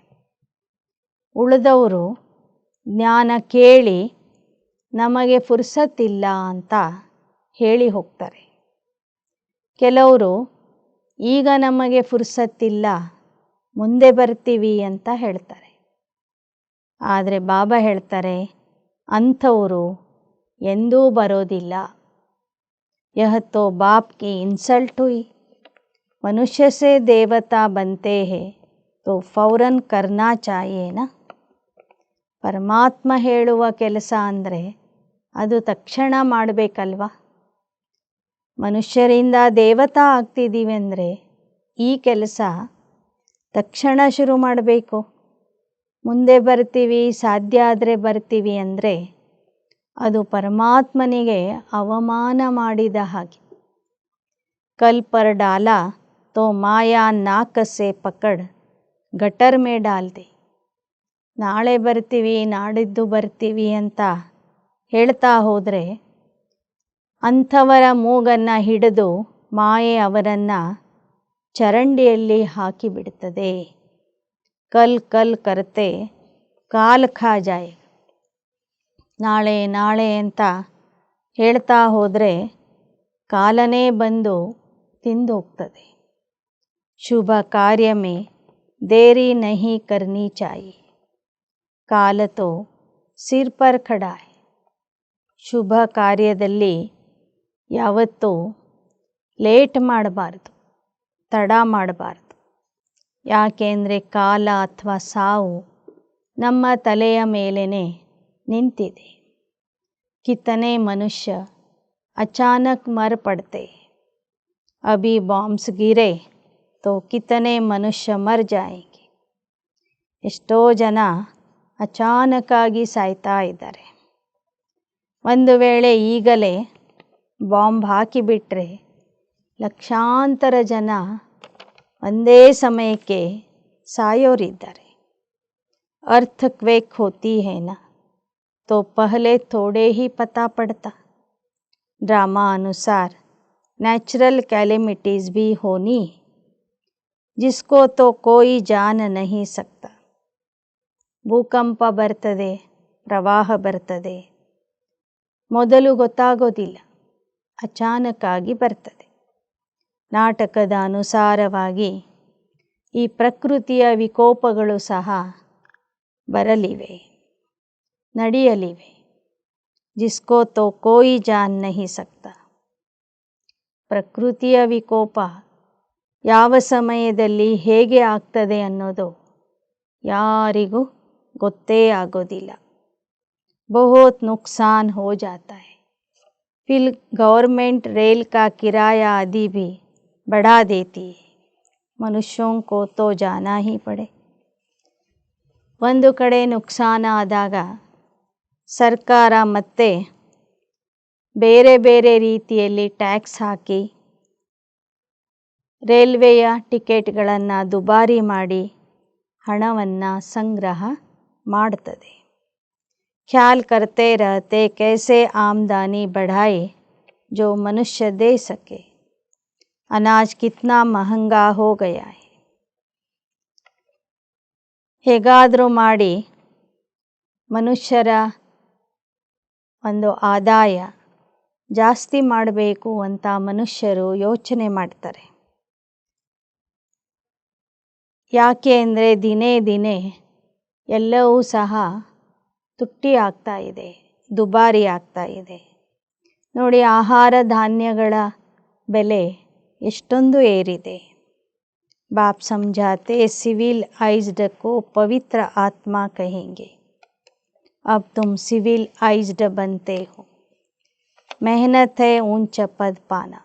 ಉಳಿದವರು ಜ್ಞಾನ ಕೇಳಿ ನಮಗೆ ಫುರ್ಸತ್ತಿಲ್ಲ ಅಂತ ಹೇಳಿ ಹೋಗ್ತಾರೆ. ಕೆಲವರು ಈಗ ನಮಗೆ ಫುರ್ಸತ್ತಿಲ್ಲ ಮುಂದೆ ಬರ್ತೀವಿ ಅಂತ ಹೇಳ್ತಾರೆ. ಆದರೆ ಬಾಬಾ ಹೇಳ್ತಾರೆ ಅಂಥವರು ಎಂದೂ ಬರೋದಿಲ್ಲ. यह तो बाप की इंसल्ट हुई. मनुष्य से देवता बनते हैं तो फौरन करना चाहिए ना. ಪರಮಾತ್ಮ ಹೇಳುವ ಕೆಲಸ ಅಂದರೆ ಅದು ತಕ್ಷಣ ಮಾಡಬೇಕಲ್ವ. ಮನುಷ್ಯರಿಂದ ದೇವತಾ ಆಗ್ತಿದ್ದೀವಿ ಅಂದರೆ ಈ ಕೆಲಸ ತಕ್ಷಣ ಶುರು ಮಾಡಬೇಕು. ಮುಂದೆ ಬರ್ತೀವಿ, ಸಾಧ್ಯ ಆದರೆ ಬರ್ತೀವಿ ಅಂದರೆ ಅದು ಪರಮಾತ್ಮನಿಗೆ ಅವಮಾನ ಮಾಡಿದ ಹಾಗೆ. ಕಲ್ ಪರ್ ಡಾಲಾ ತೋ ಮಾಯಾ ನಾಕ ಸೆ ಪಕಡ್ ಗಟರ್ ಮೇ ಡಾಲ್ ದೆ. ನಾಳೆ ಬರ್ತೀವಿ, ನಾಡಿದ್ದು ಬರ್ತೀವಿ ಅಂತ ಹೇಳ್ತಾ ಹೋದರೆ ಅಂಥವರ ಮೂಗನ್ನು ಹಿಡಿದು ಮಾಯೆ ಅವರನ್ನು ಚರಂಡಿಯಲ್ಲಿ ಹಾಕಿಬಿಡ್ತದೆ. ಕಲ್ ಕಲ್ ಕರ್ತೆ ಕಾಲ್ ಖಾ ಜಾಯ್. ನಾಳೆ ನಾಳೆ ಅಂತ ಹೇಳ್ತಾ ಹೋದರೆ ಕಾಲನೇ ಬಂದು ತಿಂದು ಹೋಗ್ತದೆ. ಶುಭ ಕಾರ್ಯ ಮೇ ದೇರಿ ನಹಿ ಕರ್ನಿ ಚಾಹಿಯೆ. ಕಾಲ ತೋ ಸಿರ್ ಪರ್ ಖಡಾ ಹೈ. ಶುಭ ಕಾರ್ಯದಲ್ಲಿ ಯಾವತ್ತೂ ಲೇಟ್ ಮಾಡಬಾರ್ದು, ತಡ ಮಾಡಬಾರ್ದು. ಯಾಕೆಂದರೆ ಕಾಲ ಅಥವಾ ಸಾವು ನಮ್ಮ ತಲೆಯ ಮೇಲೇ ನಿಂತಿದೆ. ಕಿತನೆ ಮನುಷ್ಯ ಅಚಾನಕ್ ಮರ್ ಪಡ್ತೆ. ಅಭಿ ಬಾಂಬ್ಸ್ ಗಿರೆ ತೋ ಕಿತನೆ ಮನುಷ್ಯ ಮರ್ ಜಾಯೆಂಗೆ. ಎಷ್ಟೋ ಜನ ಅಚಾನಕ್ಕಾಗಿ ಸಾಯ್ತಾ ಇದ್ದಾರೆ. ಒಂದು ವೇಳೆ ಈಗಲೇ ಬಾಂಬ್ ಹಾಕಿಬಿಟ್ರೆ ಲಕ್ಷಾಂತರ ಜನ ಒಂದೇ ಸಮಯಕ್ಕೆ ಸಾಯೋರಿದ್ದಾರೆ. अर्थक्वेक होती है ना तो पहले थोड़े ही पता पड़ता. ड्रामा अनुसार नेचुरल कैलेमिटीज़ भी होनी जिसको तो कोई जान नहीं सकता. ಭೂಕಂಪ ಬರ್ತದೆ, ಪ್ರವಾಹ ಬರ್ತದೆ, ಮೊದಲು ಗೊತ್ತಾಗೋದಿಲ್ಲ, ಅಚಾನಕ್ಕಾಗಿ ಬರ್ತದೆ. ನಾಟಕದ ಅನುಸಾರವಾಗಿ ಈ ಪ್ರಕೃತಿಯ ವಿಕೋಪಗಳು ಸಹ ಬರಲಿವೆ, ನಡೆಯಲಿವೆ. ಜಿಸ್ಕೋ ತೋ ಕೋಯಿ ಜಾನ್ ನಹಿ ಸಕ್ತಾ. ಪ್ರಕೃತಿಯ ವಿಕೋಪ ಯಾವ ಸಮಯದಲ್ಲಿ ಹೇಗೆ ಆಗ್ತದೆ ಅನ್ನೋದು ಯಾರಿಗೂ ಗೊತ್ತೇ ಆಗೋದಿಲ್ಲ. ಬಹುತ್ ನುಕ್ಸಾನ್ ಹೋ ಜಾತಾ ಹೈ. ಫಿರ್ ಗೌರ್ಮೆಂಟ್ ರೇಲ್ ಕಾ ಕಿರಾಯಾ ಆದಿ ಭಿ ಬಢಾ ದೇತಿ ಹೈ. ಮನುಷ್ಯೋಂ ಕೋ ತೋ ಜಾನಾ ಹಿ ಪಡೆ. ಒಂದು ಕಡೆ ನುಕ್ಸಾನ ಆದಾಗ ಸರ್ಕಾರ ಮತ್ತೆ ಬೇರೆ ಬೇರೆ ರೀತಿಯಲ್ಲಿ ಟ್ಯಾಕ್ಸ್ ಹಾಕಿ ರೈಲ್ವೆಯ ಟಿಕೆಟ್ಗಳನ್ನು ದುಬಾರಿ ಮಾಡಿ ಹಣವನ್ನು ಸಂಗ್ರಹ ಮಾಡ್ತದೆ. ಖ್ಯಾಲ್ ಕರ್ತೆ ರಹತೆ ಕೈಸೆ ಆಮದಾನಿ ಬಢಾಯೆ जो मनुष्य दे सके. अनाज कितना महंगा हो गया है. ಹೇಗಾದರೂ ಮಾಡಿ ಮನುಷ್ಯರ ಒಂದು ಆದಾಯ ಜಾಸ್ತಿ ಮಾಡಬೇಕು ಅಂತ ಮನುಷ್ಯರು ಯೋಚನೆ ಮಾಡ್ತಾರೆ. ಯಾಕೆ ಅಂದರೆ ದಿನೇ ದಿನೇ ಎಲ್ಲವೂ ಸಹ ತುಟ್ಟಿ ಆಗ್ತಾ ಇದೆ, ದುಬಾರಿ ಆಗ್ತಾ ಇದೆ. ನೋಡಿ, ಆಹಾರ ಧಾನ್ಯಗಳ ಬೆಲೆ ಎಷ್ಟೊಂದು ಏರಿದೆ. ಬಾಪ್ ಸಮझाते सिविलाइज्ड को पवित्र आत्मा कहेंगे. अब तुम सिविलाइज्ड बनते हो. मेहनत है ऊंच पद पाना.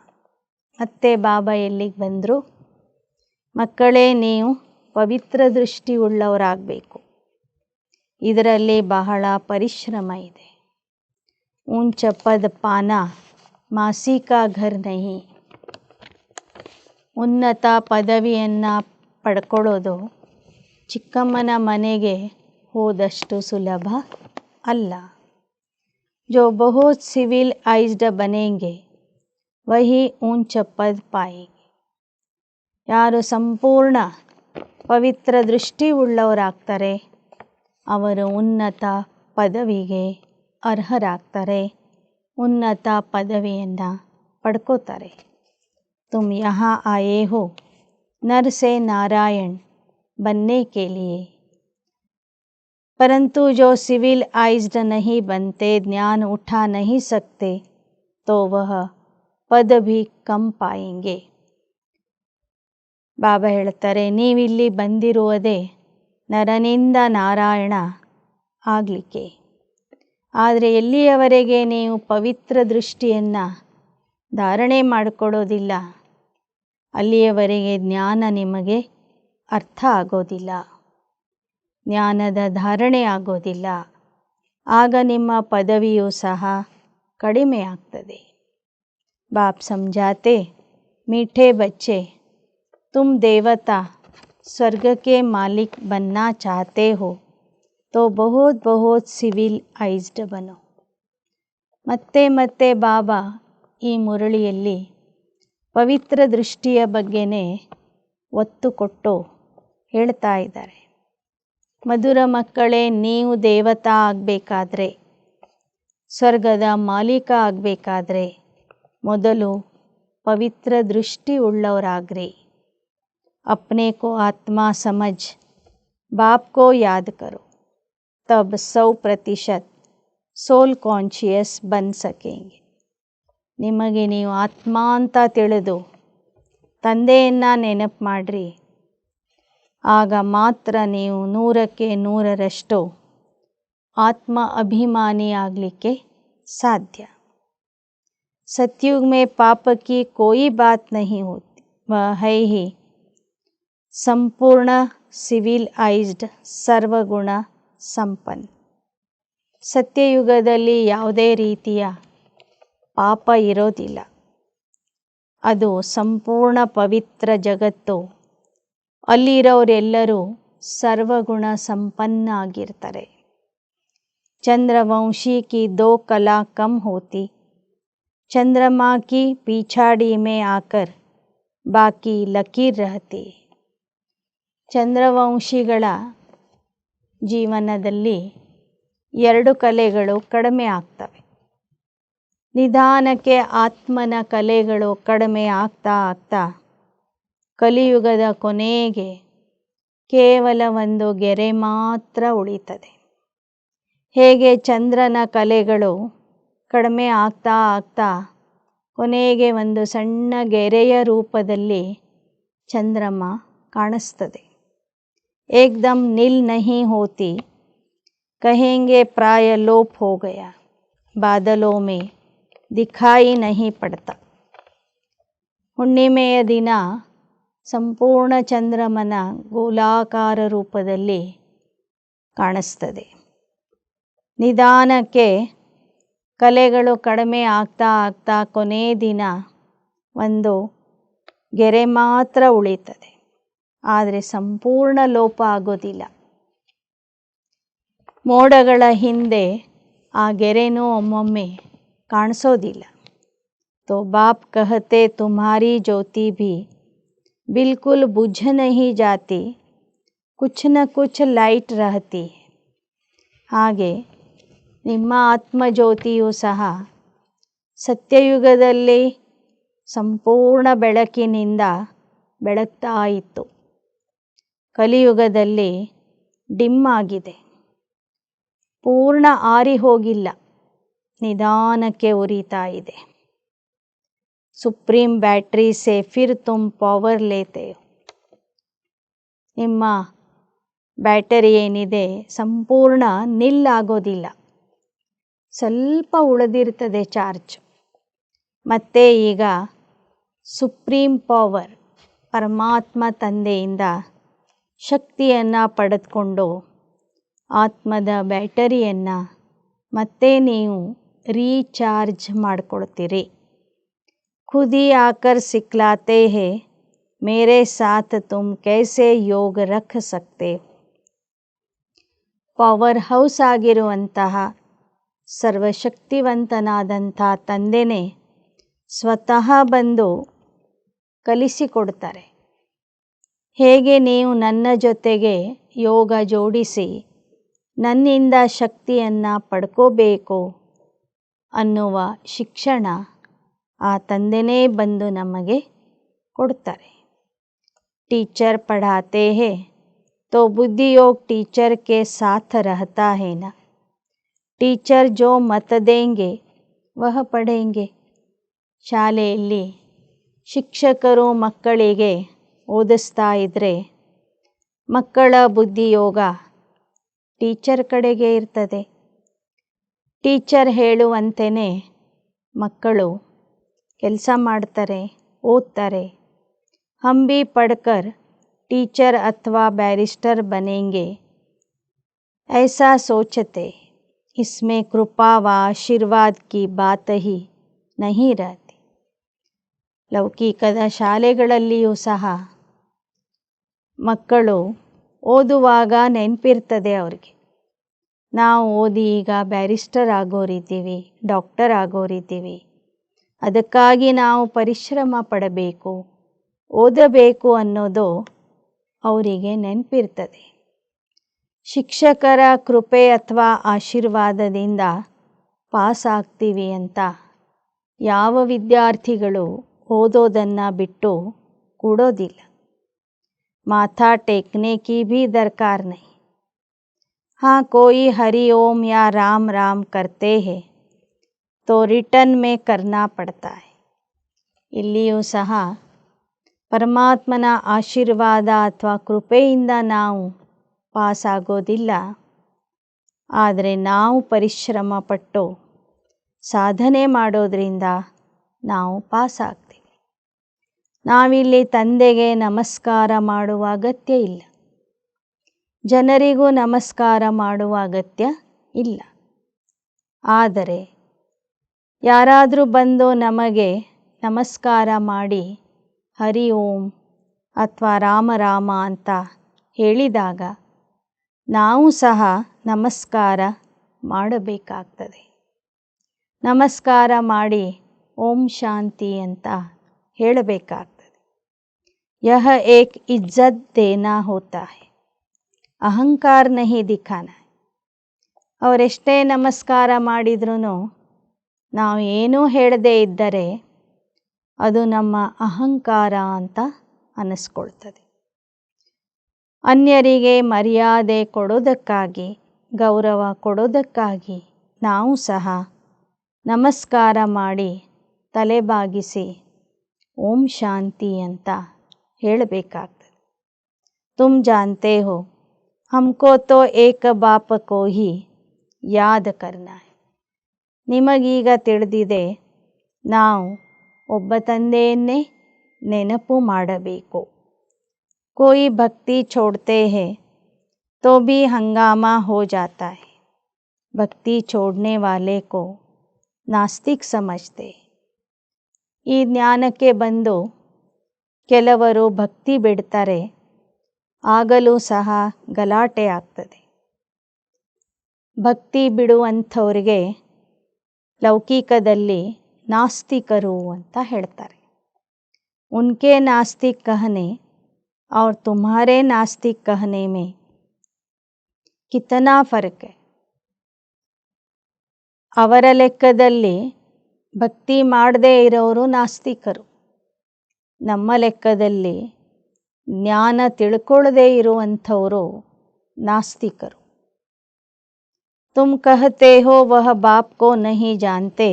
ಮತ್ತೆ ಬಾಬಾ ಎಲ್ಲಿಗೆ ಬಂದರು? ಮಕ್ಕಳೇ, ನೀವು ಪವಿತ್ರ ದೃಷ್ಟಿ ಉಳ್ಳವರಾಗಬೇಕು. ಇದರಲ್ಲಿ ಬಹಳ ಪರಿಶ್ರಮ ಇದೆ. ऊंच पद पाना मासी का घर नहीं. ಉನ್ನತ ಪದವಿಯನ್ನು ಪಡ್ಕೊಳ್ಳೋದು ಚಿಕ್ಕಮ್ಮನ ಮನೆಗೆ ಹೋದಷ್ಟು ಸುಲಭ ಅಲ್ಲ. जो बहुत सिविलाइज्ड बनेंगे वही ऊंच पद पाएंगे. ಯಾರು ಸಂಪೂರ್ಣ ಪವಿತ್ರ ದೃಷ್ಟಿ ಉಳ್ಳವರಾಗ್ತಾರೆ ಅವರು ಉನ್ನತ ಪದವಿಗೆ ಅರ್ಹರಾಗ್ತಾರೆ, ಉನ್ನತ ಪದವಿಯನ್ನು ಪಡ್ಕೋತಾರೆ. तुम यहाँ आए हो नर से नारायण बनने के लिए, परंतु जो सिविलाइज्ड नहीं बनते, ज्ञान उठा नहीं सकते, तो वह पद भी कम पाएंगे. ಬಾಬಾ ಹೇಳ್ತಾರೆ, ನೀವಿಲ್ಲಿ ಬಂದಿರುವುದೇ ನರನಿಂದ ನಾರಾಯಣ ಆಗಲಿಕ್ಕೆ. ಆದರೆ ಎಲ್ಲಿಯವರೆಗೆ ನೀವು ಪವಿತ್ರ ದೃಷ್ಟಿಯನ್ನು ಧಾರಣೆ ಮಾಡಿಕೊಳ್ಳೋದಿಲ್ಲ ಅಲ್ಲಿಯವರೆಗೆ ಜ್ಞಾನ ನಿಮಗೆ ಅರ್ಥ ಆಗೋದಿಲ್ಲ, ಜ್ಞಾನದ ಧಾರಣೆ ಆಗೋದಿಲ್ಲ. ಆಗ ನಿಮ್ಮ ಪದವಿಯೂ ಸಹ ಕಡಿಮೆ ಆಗ್ತದೆ. ಬಾಪ್ ಸಮझाते मीठे बच्चे, तुम देवता स्वर्ग के मालिक बनना चाहते हो तो बहुत बहुत सिविलाइज्ड बनो. ಮತ್ತೆ ಮತ್ತೆ ಬಾಬಾ ಈ ಮುರಳಿಯಲ್ಲಿ ಪವಿತ್ರ ದೃಷ್ಟಿಯ ಬಗ್ಗೆನೇ ಒತ್ತು ಕೊಟ್ಟು ಹೇಳ್ತಾ ಇದ್ದಾರೆ. ಮಧುರ ಮಕ್ಕಳೇ, ನೀವು ದೇವತಾ ಆಗಬೇಕಾದ್ರೆ, ಸ್ವರ್ಗದ ಮಾಲೀಕ ಆಗಬೇಕಾದ್ರೆ ಮೊದಲು ಪವಿತ್ರ ದೃಷ್ಟಿ ಉಳ್ಳವರಾಗ್ರಿ. अपने को आत्मा समझ बाप को याद करो, तब 100% सोल कॉन्शियस बन सकेंगे. ನಿಮಗೆ ನೀವು ಆತ್ಮ ಅಂತ ತಿಳಿದು ತಂದೆಯನ್ನು ನೆನಪು ಮಾಡಿರಿ, ಆಗ ಮಾತ್ರ ನೀವು 100ಕ್ಕೆ 100ರಷ್ಟು ಆತ್ಮ ಅಭಿಮಾನಿ ಆಗಲಿಕ್ಕೆ ಸಾಧ್ಯ. सतयुग में पाप की कोई बात नहीं होती, वह है ही ಸಂಪೂರ್ಣ ಸಿವಿಲಾइज्ड ಸರ್ವಗುಣ ಸಂಪನ್ನ. ಸತ್ಯಯುಗದಲ್ಲಿ ಯಾವುದೇ ರೀತಿಯ ಪಾಪ ಇರೋದಿಲ್ಲ. ಅದು ಸಂಪೂರ್ಣ ಪವಿತ್ರ ಜಗತ್ತು. ಅಲ್ಲಿರೋರೆಲ್ಲರೂ ಸರ್ವಗುಣ ಸಂಪನ್ನ ಆಗಿರ್ತಾರೆ. ಚಂದ್ರವಂಶಿ ಕಿ 2 ಕಲಾ ಕಮ್ ಹೋತಿ, ಚಂದ್ರಮಾ ಕಿ ಪಿಛಾಡಿ ಮೇ ಆಕರ್ ಬಾಕಿ ಲಕೀರ್ ರಹತಿ. ಚಂದ್ರವಂಶಿಗಳ ಜೀವನದಲ್ಲಿ 2 ಕಲೆಗಳು ಕಡಿಮೆ ಆಗ್ತವೆ. ನಿಧಾನಕ್ಕೆ ಆತ್ಮನ ಕಲೆಗಳು ಕಡಿಮೆ ಆಗ್ತಾ ಆಗ್ತಾ ಕಲಿಯುಗದ ಕೊನೆಗೆ ಕೇವಲ ಒಂದು ಗೆರೆ ಮಾತ್ರ ಉಳಿತದೆ. ಹೇಗೆ ಚಂದ್ರನ ಕಲೆಗಳು ಕಡಿಮೆ ಆಗ್ತಾ ಆಗ್ತಾ ಕೊನೆಗೆ ಒಂದು ಸಣ್ಣ ಗೆರೆಯ ರೂಪದಲ್ಲಿ ಚಂದ್ರಮ ಕಾಣಿಸ್ತದೆ. एकदम नील नहीं होती, कहेंगे प्राय लोप हो गया, बादलों में दिखाई नहीं पड़ता. ಹುಣ್ಣಿಮೆಯ ದಿನ ಸಂಪೂರ್ಣ ಚಂದ್ರಮನ ಗೋಲಾಕಾರ ರೂಪದಲ್ಲಿ ಕಾಣಿಸ್ತದೆ. ನಿಧಾನಕ್ಕೆ ಕಲೆಗಳು ಕಡಿಮೆ ಆಗ್ತಾ ಆಗ್ತಾ ಕೊನೆ ದಿನ ಒಂದು ಗೆರೆ ಮಾತ್ರ ಉಳಿತದೆ, ಆದರೆ ಸಂಪೂರ್ಣ ಲೋಪ ಆಗೋದಿಲ್ಲ. ಮೋಡಗಳ ಹಿಂದೆ ಆ ಗೆರೆನೂ ಒಮ್ಮೊಮ್ಮೆ ಕಾಣಿಸೋದಿಲ್ಲ. तो बाप कहते तुम्हारी ज्योति भी बिल्कुल बुझ नहीं जाती, ಕುಚ್ ನ ಕುಚ್ ಲೈಟ್ ರಹತಿ ಹೈ. ಹಾಗೆ ನಿಮ್ಮ ಆತ್ಮಜ್ಯೋತಿಯು ಸಹ ಸತ್ಯಯುಗದಲ್ಲಿ ಸಂಪೂರ್ಣ ಬೆಳಕಿನಿಂದ ಬೆಳಗ್ತಾ ಇತ್ತು. ಕಲಿಯುಗದಲ್ಲಿ ಡಿಮ್ ಆಗಿದೆ, ಪೂರ್ಣ ಆರಿ ಹೋಗಿಲ್ಲ, ನಿಧಾನಕ್ಕೆ ಉರಿತಾ ಇದೆ. ಸುಪ್ರೀಂ ಬ್ಯಾಟ್ರಿ ಸೆ ಫಿರ್ ತುಮ್ ಪವರ್ ಲೇತೆ ಹೋ. ನಿಮ್ಮ ಬ್ಯಾಟರಿ ಏನಿದೆ ಸಂಪೂರ್ಣ ನಿಲ್ಲಾಗೋದಿಲ್ಲ, ಸ್ವಲ್ಪ ಉಳಿದಿರ್ತದೆ ಚಾರ್ಜ್. ಮತ್ತೆ ಈಗ ಸುಪ್ರೀಂ ಪವರ್ ಪರಮಾತ್ಮ ತಂದೆಯಿಂದ ಶಕ್ತಿಯನ್ನು ಪಡೆದುಕೊಂಡು ಆತ್ಮದ ಬ್ಯಾಟರಿಯನ್ನು ಮತ್ತೆ ನೀವು ರೀಚಾರ್ಜ್ ಮಾಡಿಕೊಳ್ತೀರಿ. ಖುದ್ ಹಿ ಆಕರ್ ಸಿಕ್ಲಾತೆ ಹೇ ಮೇರೆ ಸಾಥ್ ತುಮ್ ಕೈಸೆ ಯೋಗ ರಖ್ ಸಕ್ತೆ ಹೋ. ಪವರ್ ಹೌಸ್ ಆಗಿರುವಂತಹ ಸರ್ವಶಕ್ತಿವಂತನಾದಂಥ ತಂದೆನೇ ಸ್ವತಃ ಬಂದು ಕಲಿಸಿಕೊಡ್ತಾರೆ. ಹೇಗೆ ನೀವು ನನ್ನ ಜೊತೆಗೆ ಯೋಗ ಜೋಡಿಸಿ ನನ್ನಿಂದ ಶಕ್ತಿಯನ್ನು ಪಡ್ಕೋಬೇಕು ಅನ್ನುವ ಶಿಕ್ಷಣ ಆ ತಂದೆನೇ ಬಂದು ನಮಗೆ ಕೊಡ್ತಾರೆ. ಟೀಚರ್ ಪಢಾತೆ ಹೇ तो बुद्धि योग टीचर के साथ रहता है ना. ಟೀಚರ್ ಜೋ ಮತ ದೇಂಗೆ ವಹ ಪಢೇಂಗೆ. ಶಾಲೆಯಲ್ಲಿ ಶಿಕ್ಷಕರು ಮಕ್ಕಳಿಗೆ ಓದಿಸ್ತಾ ಇದ್ದರೆ ಮಕ್ಕಳ ಬುದ್ಧಿಯೋಗ ಟೀಚರ್ ಕಡೆಗೆ ಇರ್ತದೆ. ಟೀಚರ್ ಹೇಳುವಂತೆಯೇ ಮಕ್ಕಳು ಕೆಲಸ ಮಾಡ್ತಾರೆ, ಓದ್ತಾರೆ. ಹಮ್ ಭಿ ಪಢ್ಕರ್ टीचर अथवा बैरिस्टर बनेंगे ऐसा सोचते, इसमें कृपा व आशीर्वाद की बात ही नहीं रहती. ಲೌಕಿಕದ ಶಾಲೆಗಳಲ್ಲಿಯೂ ಸಹ ಮಕ್ಕಳು ಓದುವಾಗ ನೆನಪಿರ್ತದೆ ಅವ್ರಿಗೆ, ನಾವು ಓದಿ ಈಗ ಬ್ಯಾರಿಸ್ಟರ್ ಆಗೋರಿದ್ದೀವಿ, ಡಾಕ್ಟರ್ ಆಗೋರಿದ್ದೀವಿ, ಅದಕ್ಕಾಗಿ ನಾವು ಪರಿಶ್ರಮ ಪಡಬೇಕು, ಓದಬೇಕು ಅನ್ನೋದು ಅವರಿಗೆ ನೆನಪಿರ್ತದೆ. ಶಿಕ್ಷಕರ ಕೃಪೆ ಅಥವಾ ಆಶೀರ್ವಾದದಿಂದ ಪಾಸ್ ಆಗ್ತೀವಿ ಅಂತ ಯಾವ ವಿದ್ಯಾರ್ಥಿಗಳು ಓದೋದನ್ನು ಬಿಟ್ಟು ಕೂಡೋದಿಲ್ಲ. ಮಾಥಾ ಟೇಕ್ನೆ ಕಿ ಭಿ ದರ್ಕಾರ ನಹೀ. हाँ कोई हरि ओम या राम राम करते हैं तो रिटर्न में करना पड़ता है. ಇಲ್ಲಿಯೂ ಸಹ ಪರಮಾತ್ಮನ ಆಶೀರ್ವಾದ ಅಥವಾ ಕೃಪೆಯಿಂದ ನಾವು ಪಾಸ್ ಆಗೋದಿಲ್ಲ, ಆದರೆ ನಾವು ಪರಿಶ್ರಮ ಪಟ್ಟು ಸಾಧನೆ ಮಾಡೋದರಿಂದ ನಾವು ಪಾಸ್ ಆಗ್ತೀವಿ. ನಾವಿಲ್ಲಿ ತಂದೆಗೆ ನಮಸ್ಕಾರ ಮಾಡುವ ಅಗತ್ಯ ಇಲ್ಲ, ಜನರಿಗೂ ನಮಸ್ಕಾರ ಮಾಡುವ ಅಗತ್ಯ ಇಲ್ಲ. ಆದರೆ ಯಾರಾದರೂ ಬಂದು ನಮಗೆ ನಮಸ್ಕಾರ ಮಾಡಿ ಹರಿ ಓಂ ಅಥವಾ ರಾಮ ರಾಮ ಅಂತ ಹೇಳಿದಾಗ ನಾವು ಸಹ ನಮಸ್ಕಾರ ಮಾಡಬೇಕಾಗ್ತದೆ. ನಮಸ್ಕಾರ ಮಾಡಿ ಓಂ ಶಾಂತಿ ಅಂತ ಹೇಳಬೇಕಾಗ್ತದೆ. ಯಹ ಏಕ್ ಇಜ್ಜತ್ ದೇನಾ ಹೋತಾ ಹೈ, ಅಹಂಕಾರ ನಹಿ ದಿಖಾನ. ಅವರೆಷ್ಟೇ ನಮಸ್ಕಾರ ಮಾಡಿದ್ರೂ ನಾವು ಏನೂ ಹೇಳದೇ ಇದ್ದರೆ ಅದು ನಮ್ಮ ಅಹಂಕಾರ ಅಂತ ಅನ್ನಿಸ್ಕೊಳ್ತದೆ. ಅನ್ಯರಿಗೆ ಮರ್ಯಾದೆ ಕೊಡೋದಕ್ಕಾಗಿ, ಗೌರವ ಕೊಡೋದಕ್ಕಾಗಿ ನಾವು ಸಹ ನಮಸ್ಕಾರ ಮಾಡಿ ತಲೆಬಾಗಿಸಿ ಓಂ ಶಾಂತಿ ಅಂತ ಹೇಳಬೇಕಾಗ್ತದೆ. ತುಮ್ ಜಾನ್ತೆ ಹೋ ಹಮ್ಕೋ ತೋ ಏಕ ಬಾಪ ಕೋ ಹಿ ಯಾದ್ ಕರ್ನಾ ಹೈ. ನಿಮಗೀಗ ತಿಳಿದಿದೆ, ನಾವು ಒಬ್ಬ ತಂದೆಯನ್ನೇ ನೆನಪು ಮಾಡಬೇಕು. ಕೋಯಿ ಭಕ್ತಿ ಛೋಡ್ತೆ ಹೇ तो भी हंगामा हो जाता है. ಭಕ್ತಿ छोड़ने वाले को नास्तिक समझते. ಈ ಜ್ಞಾನಕ್ಕೆ ಬಂದು ಕೆಲವರು ಭಕ್ತಿ ಬಿಡ್ತಾರೆ, ಆಗಲೂ ಸಹ ಗಲಾಟೆ ಆಗ್ತದೆ. ಭಕ್ತಿ ಬಿಡುವಂಥವ್ರಿಗೆ ಲೌಕಿಕದಲ್ಲಿ ನಾಸ್ತಿಕರು ಅಂತ ಹೇಳ್ತಾರೆ. ಉನ್ಕೆ ನಾಸ್ತಿಕ್ ಕಹನೆ और तुम्हारे नास्तिक कहने में कितना फर्क है. ಅವರ ಲೆಕ್ಕದಲ್ಲಿ ಭಕ್ತಿ ಮಾಡದೇ ಇರೋರು ನಾಸ್ತಿಕರು. ನಮ್ಮ ಲೆಕ್ಕದಲ್ಲಿ ಜ್ಞಾನ ತಿಳ್ಕೊಳ್ಳದೇ ಇರುವಂಥವರು नास्तिकರು. तुम कहते हो वह बाप को नहीं जानते,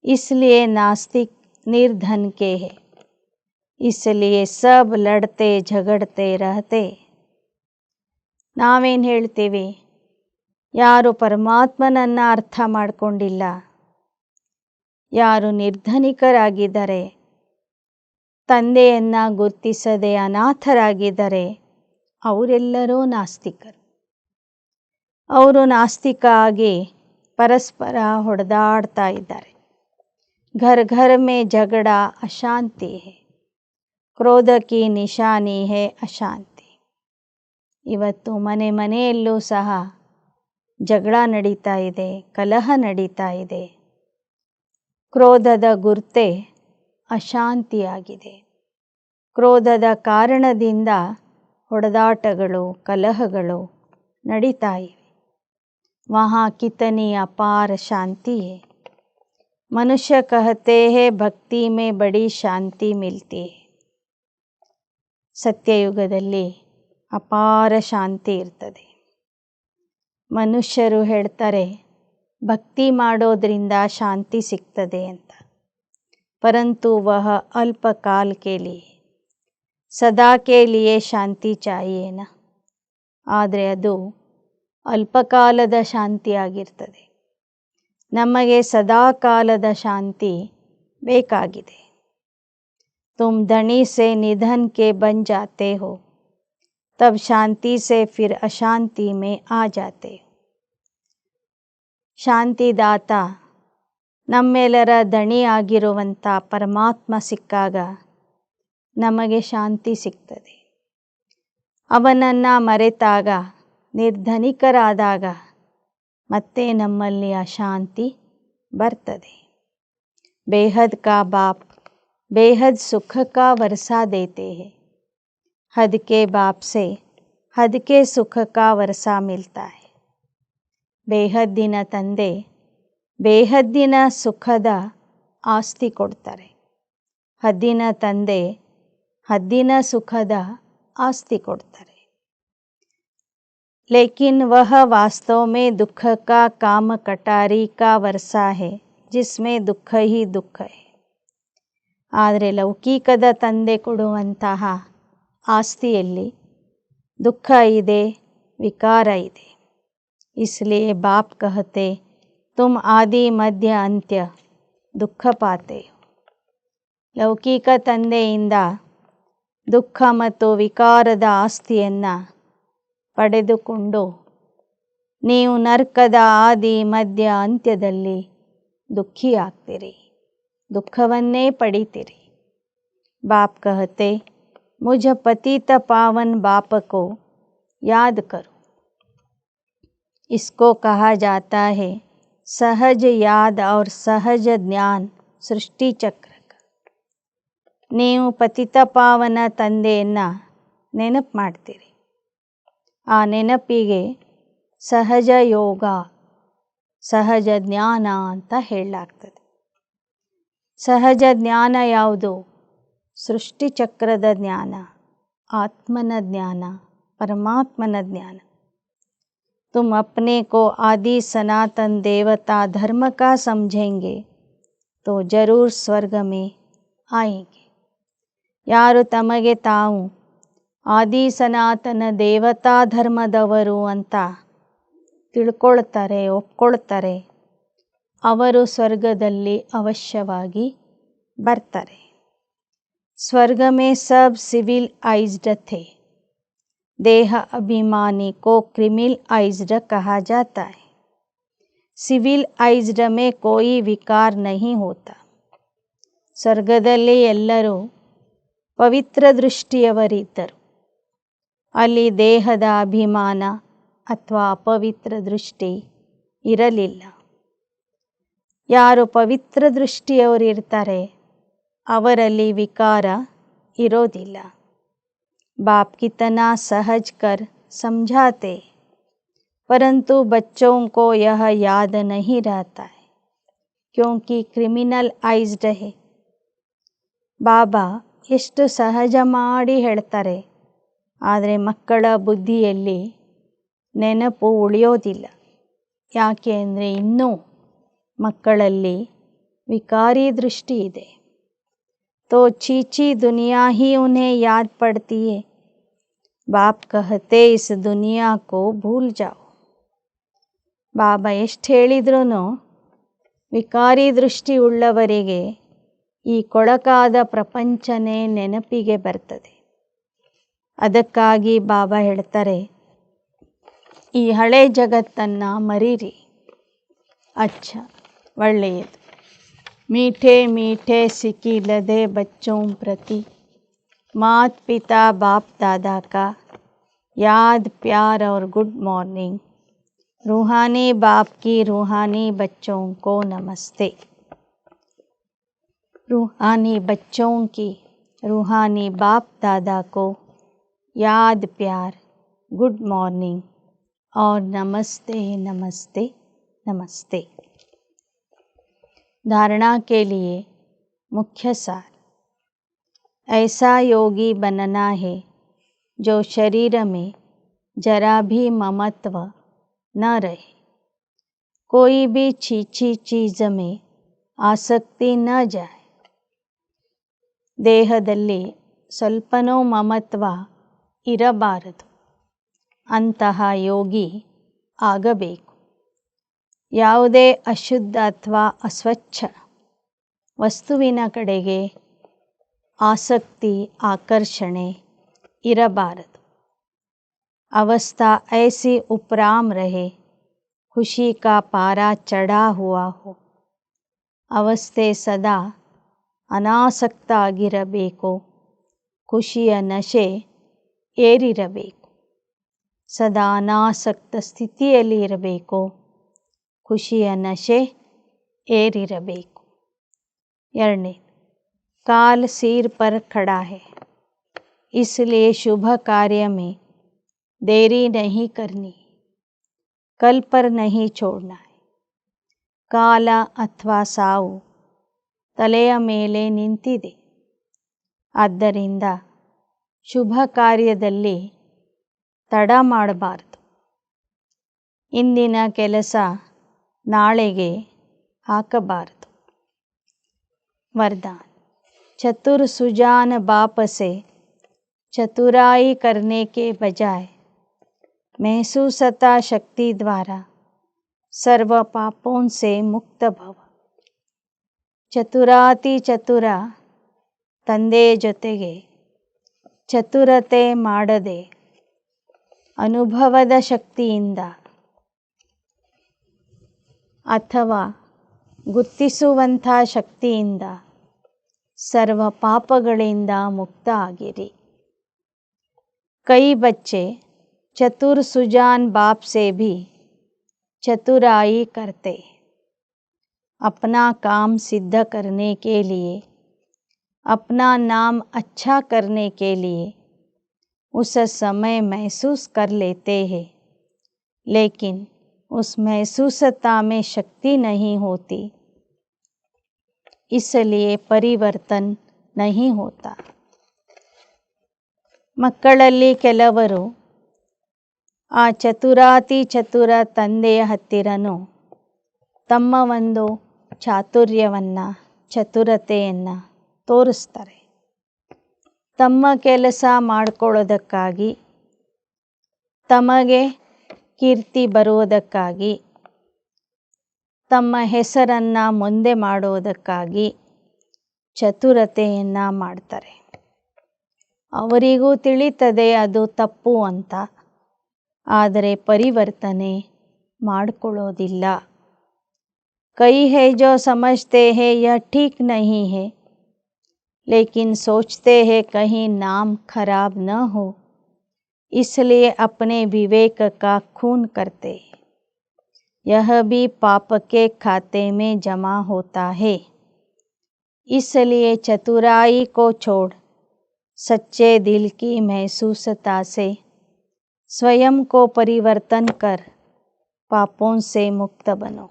इसलिए नास्तिक निर्धन के है, इसलिए सब लड़ते झगड़ते रहते. ನಾವೇನು ಹೇಳ್ತೀವಿ? ಯಾರು ಪರಮಾತ್ಮನನ್ನು ಅರ್ಥ ಮಾಡಿಕೊಂಡಿಲ್ಲ, ಯಾರು ನಿರ್ಧನಿಕರಾಗಿದ್ದಾರೆ, ತಂದೆಯನ್ನು ಗುರುತಿಸದೆ ಅನಾಥರಾಗಿದ್ದಾರೆ, ಅವರೆಲ್ಲರೂ ನಾಸ್ತಿಕರು. ಅವರು ನಾಸ್ತಿಕ ಆಗಿ ಪರಸ್ಪರ ಹೊಡೆದಾಡ್ತಾ ಇದ್ದಾರೆ. घर घर में झगड़ा अशांति है, ಕ್ರೋಧ ಕಿ ನಿಶಾನಿ ಹೇ ಅಶಾಂತಿ. ಇವತ್ತು ಮನೆ ಮನೆಯಲ್ಲೂ ಸಹ ಜಗಳ ನಡೀತಾ ಇದೆ, ಕಲಹ ನಡೀತಾ ಇದೆ. ಕ್ರೋಧದ ಗುರ್ತೆ ಅಶಾಂತಿಯಾಗಿದೆ. ಕ್ರೋಧದ ಕಾರಣದಿಂದ ಹೊಡೆದಾಟಗಳು, ಕಲಹಗಳು ನಡೀತಾ ಇವೆ. वहाँ कितनी अपार शांति है. मनुष्य कहते हैं भक्ति में बड़ी शांति मिलती है. ಸತ್ಯಯುಗದಲ್ಲಿ ಅಪಾರ ಶಾಂತಿ ಇರ್ತದೆ. ಮನುಷ್ಯರು ಹೇಳ್ತಾರೆ ಭಕ್ತಿ ಮಾಡೋದ್ರಿಂದ ಶಾಂತಿ ಸಿಗ್ತದೆ ಅಂತ. ಪರಂತು ವಹ ಅಲ್ಪ ಕಾಲ ಕೆ ಲಿಯೆ, ಸದಾ ಕೆ ಲಿಯೆ ಶಾಂತಿ ಚಾಹಿಯೇನಾ. ಆದರೆ ಅದು ಅಲ್ಪಕಾಲದ ಶಾಂತಿಯಾಗಿರ್ತದೆ. ನಮಗೆ ಸದಾ ಕಾಲದ ಶಾಂತಿ ಬೇಕಾಗಿದೆ. तुम धनी से निधन के बन जाते हो, तब शांति से फिर अशांति में आ जाते हो. ಶಾಂತಿದಾತ ನಮ್ಮೆಲ್ಲರ ದಣಿ ಆಗಿರುವಂಥ ಪರಮಾತ್ಮ ಸಿಕ್ಕಾಗ ನಮಗೆ ಶಾಂತಿ ಸಿಗ್ತದೆ. ಅವನನ್ನು ಮರೆತಾಗ, ನಿರ್ಧನಿಕರಾದಾಗ ಮತ್ತೆ ನಮ್ಮಲ್ಲಿ ಅಶಾಂತಿ ಬರ್ತದೆ. ಬೇಹದ್ ಕಾ ಬಾಪ್ बेहद सुख का वर्षा देते हैं, हद के बाप से हद के सुख का वर्षा मिलता है. ಬೇಹದ್ದಿನ ತಂದೆ ಬೇಹದ್ದಿನ ಸುಖದ ಆಸ್ತಿ ಕೊಡ್ತಾರೆ. ಹದ್ದಿನ ತಂದೆ ಹದ್ದಿನ ಸುಖದ ಆಸ್ತಿ ಕೊಡ್ತಾರೆ. लेकिन वह वास्तव में दुख का काम कटारी का वर्षा है, जिसमें दुख ही दुख है. ಆದರೆ ಲೌಕಿಕದ ತಂದೆ ಕೊಡುವಂತಹ ಆಸ್ತಿಯಲ್ಲಿ ದುಃಖ ಇದೆ, ವಿಕಾರ ಇದೆ. इसलिए बाप कहते तुम आदि मध्य अंत्य ದುಃಖ ಪಾತೆ. ಲೌಕಿಕ ತಂದೆಯಿಂದ ದುಃಖ ಮತ್ತು ವಿಕಾರದ ಆಸ್ತಿಯನ್ನು ಪಡೆದುಕೊಂಡು ನೀವು ನರ್ಕದ ಆದಿ ಮಧ್ಯ ಅಂತ್ಯದಲ್ಲಿ ದುಃಖಿಯಾಗ್ತೀರಿ, ದುಃಖವನ್ನೇ ಪಡಿತೀರಿ. बाप कहते मुझ पतित पावन बाप को याद करो. इसको कहा जाता है सहज याद और सहज ज्ञान सृष्टि चक्र. ನೀವು ಪತಿತ ಪಾವನ ತಂದೆಯನ್ನು ನೆನಪು ಮಾಡ್ತೀರಿ. ಆ ನೆನಪಿಗೆ ಸಹಜ ಯೋಗ, ಸಹಜ ಜ್ಞಾನ ಅಂತ ಹೇಳಲಾಗ್ತದೆ. ಸಹಜ ಜ್ಞಾನ ಯಾವುದು? ಸೃಷ್ಟಿ ಚಕ್ರದ ಜ್ಞಾನ, ಆತ್ಮನ ಜ್ಞಾನ, ಪರಮಾತ್ಮನ ಜ್ಞಾನ. तुम अपने को आदि सनातन देवता धर्म का समझेंगे तो जरूर स्वर्ग में आएंगे. ಯಾರು ತಮಗೆ ತಾವು ಆದಿ ಸನಾತನ ದೇವತಾ ಧರ್ಮದವರು ಅಂತ ತಿಳ್ಕೊಳ್ತಾರೆ, ಒಪ್ಕೊಳ್ತಾರೆ, ಅವರು ಸ್ವರ್ಗದಲ್ಲಿ ಅವಶ್ಯವಾಗಿ ಬರ್ತಾರೆ. स्वर्ग में सब सिविलाइज्ड थे, देह अभिमानी को क्रिमिनलाइज्ड कहा जाता है. सिविलाइज्ड में कोई विकार नहीं होता. ಸ್ವರ್ಗದಲ್ಲಿ ಎಲ್ಲರೂ ಪವಿತ್ರ ದೃಷ್ಟಿಯವರಿದ್ದರು. ಅಲ್ಲಿ ದೇಹದ ಅಭಿಮಾನ ಅಥವಾ ಅಪವಿತ್ರ ದೃಷ್ಟಿ ಇರಲಿಲ್ಲ. ಯಾರು ಪವಿತ್ರ ದೃಷ್ಟಿಯವರಿರ್ತಾರೆ ಅವರಲ್ಲಿ ವಿಕಾರ ಇರೋದಿಲ್ಲ. बाप कितना सहज कर समझाते, परंतु बच्चों को यह याद नहीं रहता है क्योंकि ಕ್ರಿಮಿನಲೈಸ್ಡ್ है। ಬಾಬಾ ಎಷ್ಟು ಸಹಜ ಮಾಡಿ ಹೇಳ್ತಾರೆ, ಆದರೆ ಮಕ್ಕಳ ಬುದ್ಧಿಯಲ್ಲಿ ನೆನಪು ಉಳಿಯೋದಿಲ್ಲ. ಯಾಕೆ ಅಂದರೆ ಇನ್ನೂ ಮಕ್ಕಳಲ್ಲಿ ವಿಕಾರಿ ದೃಷ್ಟಿ ಇದೆ. तो चीची दुनिया ही उन्हें याद पड़ती है। बाप कहते इस दुनिया को भूल जाओ। ಬಾಬಾ ಎಷ್ಟು ಹೇಳಿದ್ರೂ ವಿಕಾರಿ ದೃಷ್ಟಿ ಉಳ್ಳವರಿಗೆ ಈ ಕೊಳಕಾದ ಪ್ರಪಂಚನೇ ನೆನಪಿಗೆ ಬರ್ತದೆ. ಅದಕ್ಕಾಗಿ ಬಾಬಾ ಹೇಳ್ತಾರೆ, ಈ ಹಳೆ ಜಗತ್ತನ್ನು ಮರೀರಿ. ಒಳ್ಳೆಯದು. मीठे मीठे सिकिलदे बच्चों प्रति मात पिता बाप दादा का याद प्यार और गुड मॉर्निंग। रूहानी बाप की रूहानी बच्चों को नमस्ते। रूहानी बच्चों की रूहानी बाप दादा को याद प्यार गुड मॉर्निंग और नमस्ते नमस्ते नमस्ते। धारणा के लिए मुख्य सार, ऐसा योगी बनना है जो शरीर में जरा भी ममत्व न रहे, कोई भी छीछी चीज़ में आसक्ति न जाए। ದೇಹದಲ್ಲಿ ಸ್ವಲ್ಪನೂ ಮಮತ್ವ ಇರಬಾರದು. ಅಂತಹ ಯೋಗಿ ಆಗಬೇಕು. ಯಾವುದೇ ಅಶುದ್ಧ ಅಥವಾ ಅಸ್ವಚ್ಛ ವಸ್ತುವಿನ ಕಡೆಗೆ ಆಸಕ್ತಿ ಆಕರ್ಷಣೆ ಇರಬಾರದು. अवस्था ऐसी उपराम रहे, खुशी का पारा चढ़ा हुआ हो. ಅವಸ್ಥೆ ಸದಾ ಅನಾಸಕ್ತ ಆಗಿರಬೇಕು, ಖುಷಿಯ ನಶೆ ಏರಿರಬೇಕು. ಸದಾ ಅನಾಸಕ್ತ ಸ್ಥಿತಿಯಲ್ಲಿ ಇರಬೇಕು, ಖುಷಿಯ ನಶೆ ಏರಿರಬೇಕು. 2. काल सिर पर खड़ा है, इसलिए शुभ कार्य में देरी नहीं करनी, कल पर नहीं छोड़ना है. ಕಾಲ ಅಥವಾ ಸಾವು ತಲೆಯ ಮೇಲೆ ನಿಂತಿದೆ. ಆದ್ದರಿಂದ ಶುಭ ಕಾರ್ಯದಲ್ಲಿ ತಡ ಮಾಡಬಾರದು. ಇಂದಿನ ಕೆಲಸ ನಾಳೆಗೆ ಹಾಕಬಾರದು. वरदान, चतुर सुजान बाप से चतुराई करने के बजाय महसूसता शक्ति द्वारा सर्व पापों से मुक्त भव. ಚತುರಾತಿ ಚತುರ ತಂದೆ ಜೊತೆಗೆ ಚತುರತೆ ಮಾಡದೆ ಅನುಭವದ ಶಕ್ತಿಯಿಂದ ಅಥವಾ ಗುರ್ತಿಸುವಂಥ ಶಕ್ತಿಯಿಂದ ಸರ್ವ ಪಾಪಗಳಿಂದ ಮುಕ್ತ ಆಗಿರಿ. कई बच्चे चतुर सुजान बाप से भी चतुराई करते, अपना काम सिद्ध करने के लिए, अपना नाम अच्छा करने के लिए उस समय महसूस कर लेते हैं, लेकिन उस महसूसता में शक्ति नहीं होती, इसलिए परिवर्तन नहीं होता. ಮಕ್ಕಳಲ್ಲಿ ಕೆಲವರು ಆ ಚತುರಾತಿ ಚತುರ ತಂದೆಯ ಹತ್ತಿರನೂ ತಮ್ಮ ಒಂದು ಚಾತುರ್ಯವನ್ನು ಚತುರತೆಯನ್ನು ತೋರಿಸ್ತಾರೆ. ತಮ್ಮ ಕೆಲಸ ಮಾಡಿಕೊಳ್ಳೋದಕ್ಕಾಗಿ, ತಮಗೆ ಕೀರ್ತಿ ಬರುವುದಕ್ಕಾಗಿ, ತಮ್ಮ ಹೆಸರನ್ನು ಮುಂದೆ ಮಾಡೋದಕ್ಕಾಗಿ ಚತುರತೆಯನ್ನು ಮಾಡ್ತಾರೆ. ಅವರಿಗೂ ತಿಳಿತದೆ ಅದು ತಪ್ಪು ಅಂತ, ಆದರೆ ಪರಿವರ್ತನೆ ಮಾಡಿಕೊಳ್ಳೋದಿಲ್ಲ. कई है जो समझते हैं यह ठीक नहीं है, लेकिन सोचते हैं कहीं नाम खराब न हो, इसलिए अपने विवेक का खून करते, यह भी पाप के खाते में जमा होता है. इसलिए चतुराई को छोड़ सच्चे दिल की महसूसता से स्वयं को परिवर्तन कर पापों से मुक्त बनो.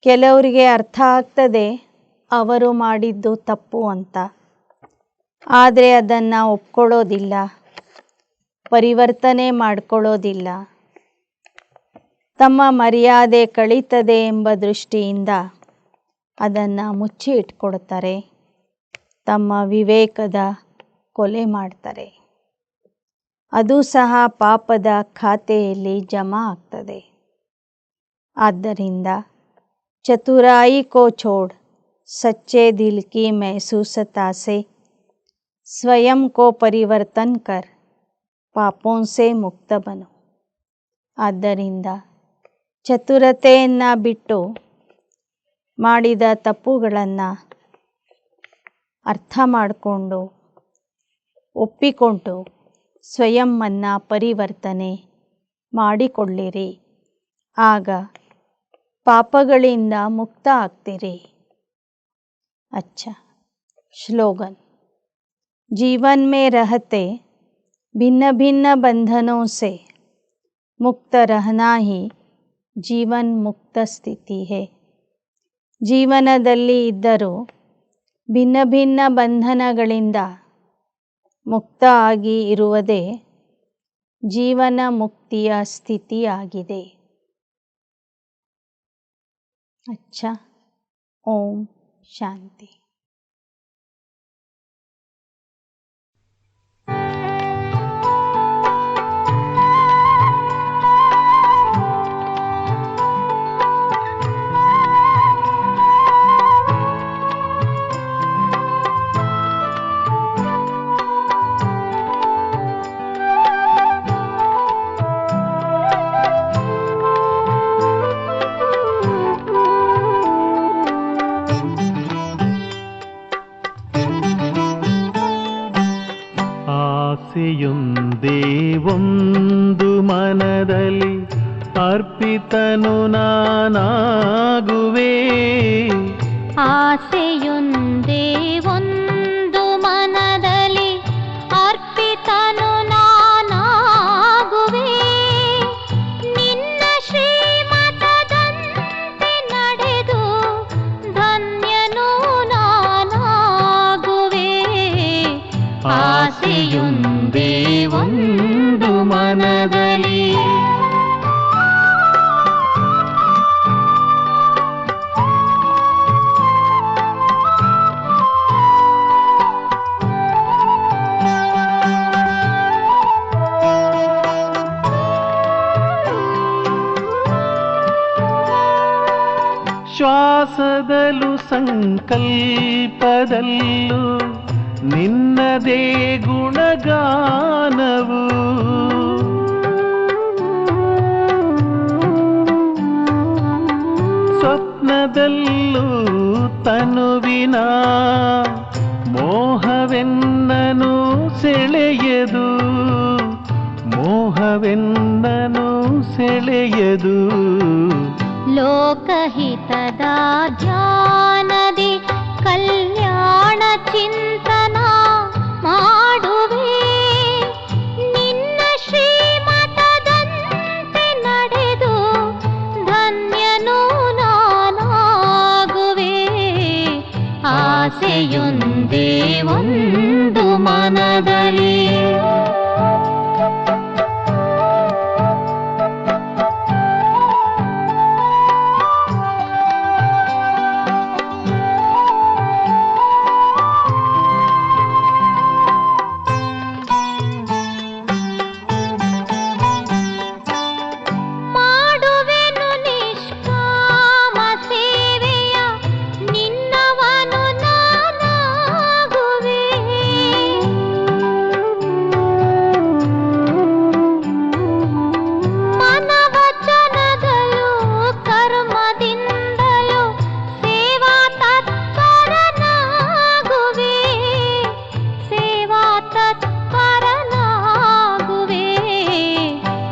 ಕೆಲವರಿಗೆ ಅರ್ಥ ಆಗ್ತದೆ ಅವರು ಮಾಡಿದ್ದು ತಪ್ಪು ಅಂತ, ಆದರೆ ಅದನ್ನು ಒಪ್ಕೊಳ್ಳೋದಿಲ್ಲ, ಪರಿವರ್ತನೆ ಮಾಡಿಕೊಳ್ಳೋದಿಲ್ಲ. ತಮ್ಮ ಮರ್ಯಾದೆ ಕಳೀತದೆ ಎಂಬ ದೃಷ್ಟಿಯಿಂದ ಅದನ್ನು ಮುಚ್ಚಿ ಇಟ್ಕೊಳ್ತಾರೆ, ತಮ್ಮ ವಿವೇಕದ ಕೊಲೆ ಮಾಡ್ತಾರೆ. ಅದು ಸಹ ಪಾಪದ ಖಾತೆಯಲ್ಲಿ ಜಮಾ ಆಗ್ತದೆ. ಆದ್ದರಿಂದ चतुराई को छोड़ सच्चे दिल की महसूसता से स्वयं को परिवर्तन कर पापों से मुक्त बनो. ಆದ್ದರಿಂದ ಚತುರತೆಯನ್ನು ಬಿಟ್ಟು ಮಾಡಿದ ತಪ್ಪುಗಳನ್ನು ಅರ್ಥ ಮಾಡಿಕೊಂಡು ಒಪ್ಪಿಕೊಂಡು ಸ್ವಯಂವನ್ನು ಪರಿವರ್ತನೆ ಮಾಡಿಕೊಳ್ಳಿರಿ. ಆಗ ಪಾಪಗಳಿಂದ ಮುಕ್ತ ಆಗ್ತೀರಿ. अच्छा स्लोगन. जीवन में रहते भिन्न भिन्न बंधनों से मुक्त रहना ही ಜೀವನ್ ಮುಕ್ತ ಸ್ಥಿತಿ है. ಜೀವನದಲ್ಲಿ ಇದ್ದರೂ ಭಿನ್ನ ಭಿನ್ನ ಬಂಧನಗಳಿಂದ ಮುಕ್ತ ಆಗಿ ಇರುವುದೇ ಜೀವನ ಮುಕ್ತಿಯ ಸ್ಥಿತಿಯಾಗಿದೆ. अच्छा, ओम शांति. ಆಸೆಯೊಂದೇ ಒಂದು ಮನದಲ್ಲಿ ಅರ್ಪಿತನು ನಾನಾಗುವೆ. ಆಸೆಯೊಂದೇ ಒಂದು ಮನದಲ್ಲಿ ಅರ್ಪಿತನು ನಾನಾಗುವೆ. ನಿನ್ನ ಶ್ರೀಮತದಂತೆ ನಡೆದು ಧನ್ಯನು ನಾನಾಗುವೆ. ಆಸೆಯೊಂದೇ ಒಂದು ಮನದಲ್ಲಿ ಶ್ವಾಸದಲ್ಲೂ ಸಂಕಲ್ಪದಲ್ಲೂ ನಿನ್ನದೇ ಗುಣಗಾನವು. ಸ್ವಪ್ನದಲ್ಲೂ ತನುವಿನ ಮೋಹವೆನ್ನನು ಸೆಳೆಯದು, ಮೋಹವೆನ್ನನು ಸೆಳೆಯದು. ಲೋಕಹಿತದ ಧ್ಯಾನದಿ ಕಲ್ಯಾಣ ಚಿಂತನ ಮಾಡುವೆ. ನಿನ್ನ ಶ್ರೀಮತದಂತೆ ನಡೆದು ಧನ್ಯನು ನಾನಾಗುವೆ. ಆಸೆಯೊಂದೇ ಒಂದು ಮನದಲ್ಲಿ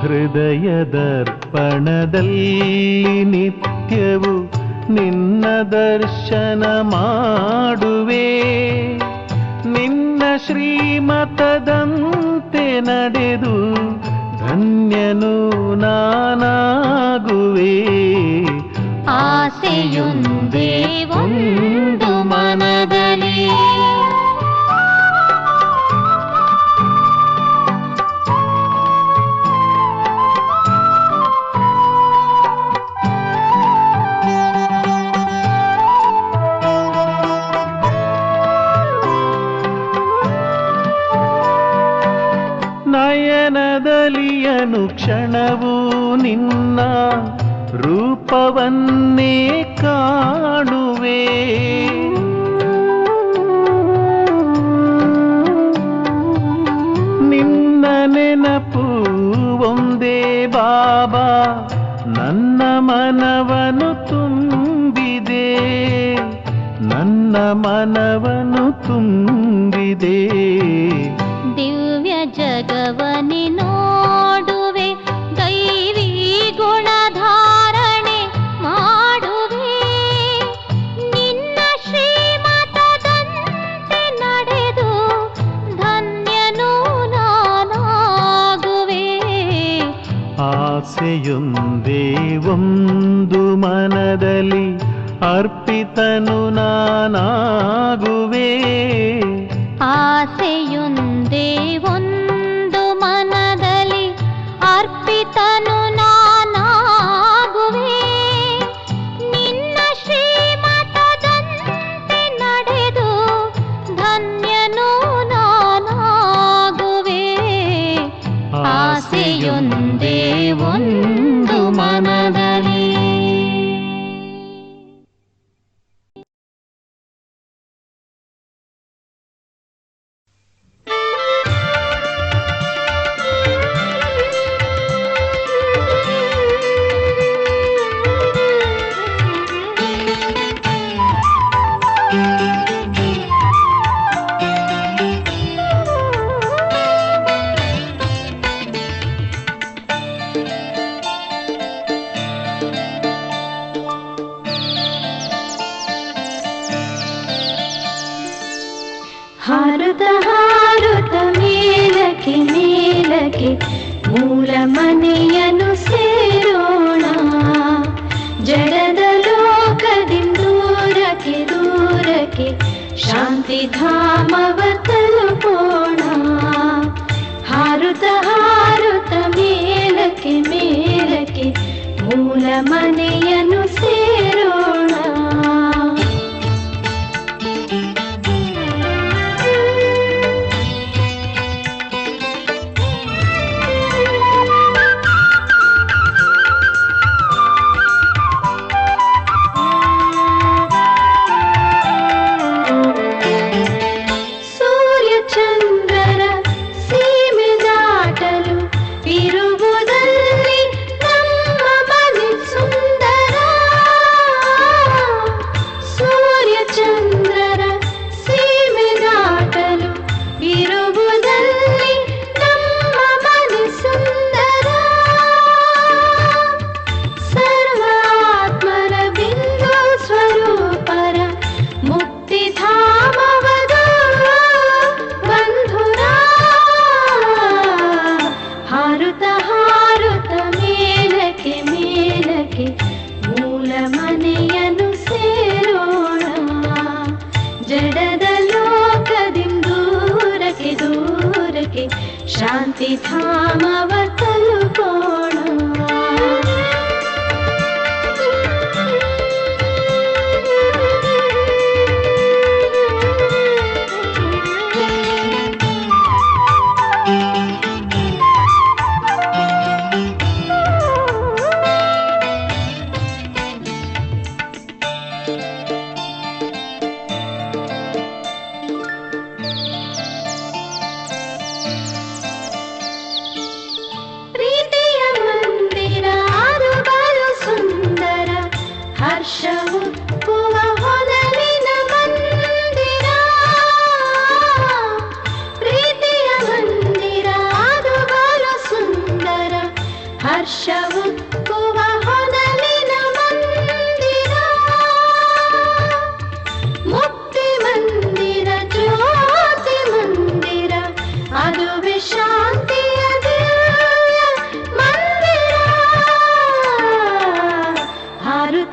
ಹೃದಯದರ್ಪಣದಲ್ಲಿ ನಿತ್ಯವು ನಿನ್ನ ದರ್ಶನ ಮಾಡುವೆ. ನಿನ್ನ ಶ್ರೀಮತದಂತೆ ನಡೆದು ಧನ್ಯನು ನಾನಾಗುವೆ. ಆಸೆಯೊಂದೇ ಒಂದು ಮನದಲ್ಲಿ. ನಯನದಲ್ಲಿ ಅನುಕ್ಷಣವೂ ನಿನ್ನ ರೂಪವನ್ನೇ ಕಾಣುವೆ. ನಿನ್ನ ನೆನಪು ಒಂದೇ ಬಾಬಾ ನನ್ನ ಮನವನ್ನು ತುಂಬಿದೆ, ನನ್ನ ಮನವನ್ನು ತುಂಬಿದೆ. ದಿವ್ಯ ಜಗವನಿ ನೋಡುವೆ, ದೈವಿ ಗುಣಧಾರಣೆ ಮಾಡುವೆ. ನಿನ್ನ ಶ್ರೀಮತದಂತೆ ನಡೆದು ಧನ್ಯನು ನಾನಾಗುವೆ. ಆಸೆಯೊಂದೇ ಒಂದು ಮನದಲ್ಲಿ ಅರ್ಪಿತನು ನಾನಾಗುವೆ. ಆಸೆಯೊಂದೇ ಒಂದು ಮನದಲ್ಲಿ ಅರ್ಪಿತನು ನಾನಾಗುವೆ. ನಿನ್ನ ಶ್ರೀಮತದಂತೆ ನಡೆದು ಧನ್ಯನು ನಾನಾಗುವೆ. ಆಸೆಯೊಂದೇ ಒಂದು ಮನದಲ್ಲಿ. ಹಾರುತ್ತ ಹಾರುತ್ತ ಮೇಲಕ್ಕೆ ಮೇಲಕ್ಕೆ ಮೂಲ ಮನೆಯನ್ನು ಸೇರೋಣ. ಜಡದ ಲೋಕದಿಂದ ದೂರಕ್ಕೆ ದೂರಕ್ಕೆ ಶಾಂತಿ ಧಾಮವ ತಲುಪೋಣ. ಹಾರುತ್ತ ಹಾರುತ್ತ ಮೇಲಕ್ಕೆ ಮೇಲಕ್ಕೆ ಮೂಲ ಮನೆಯನ್ನು ಸೇರೋಣ. ಶಾಂತಿ ಧಾಮವ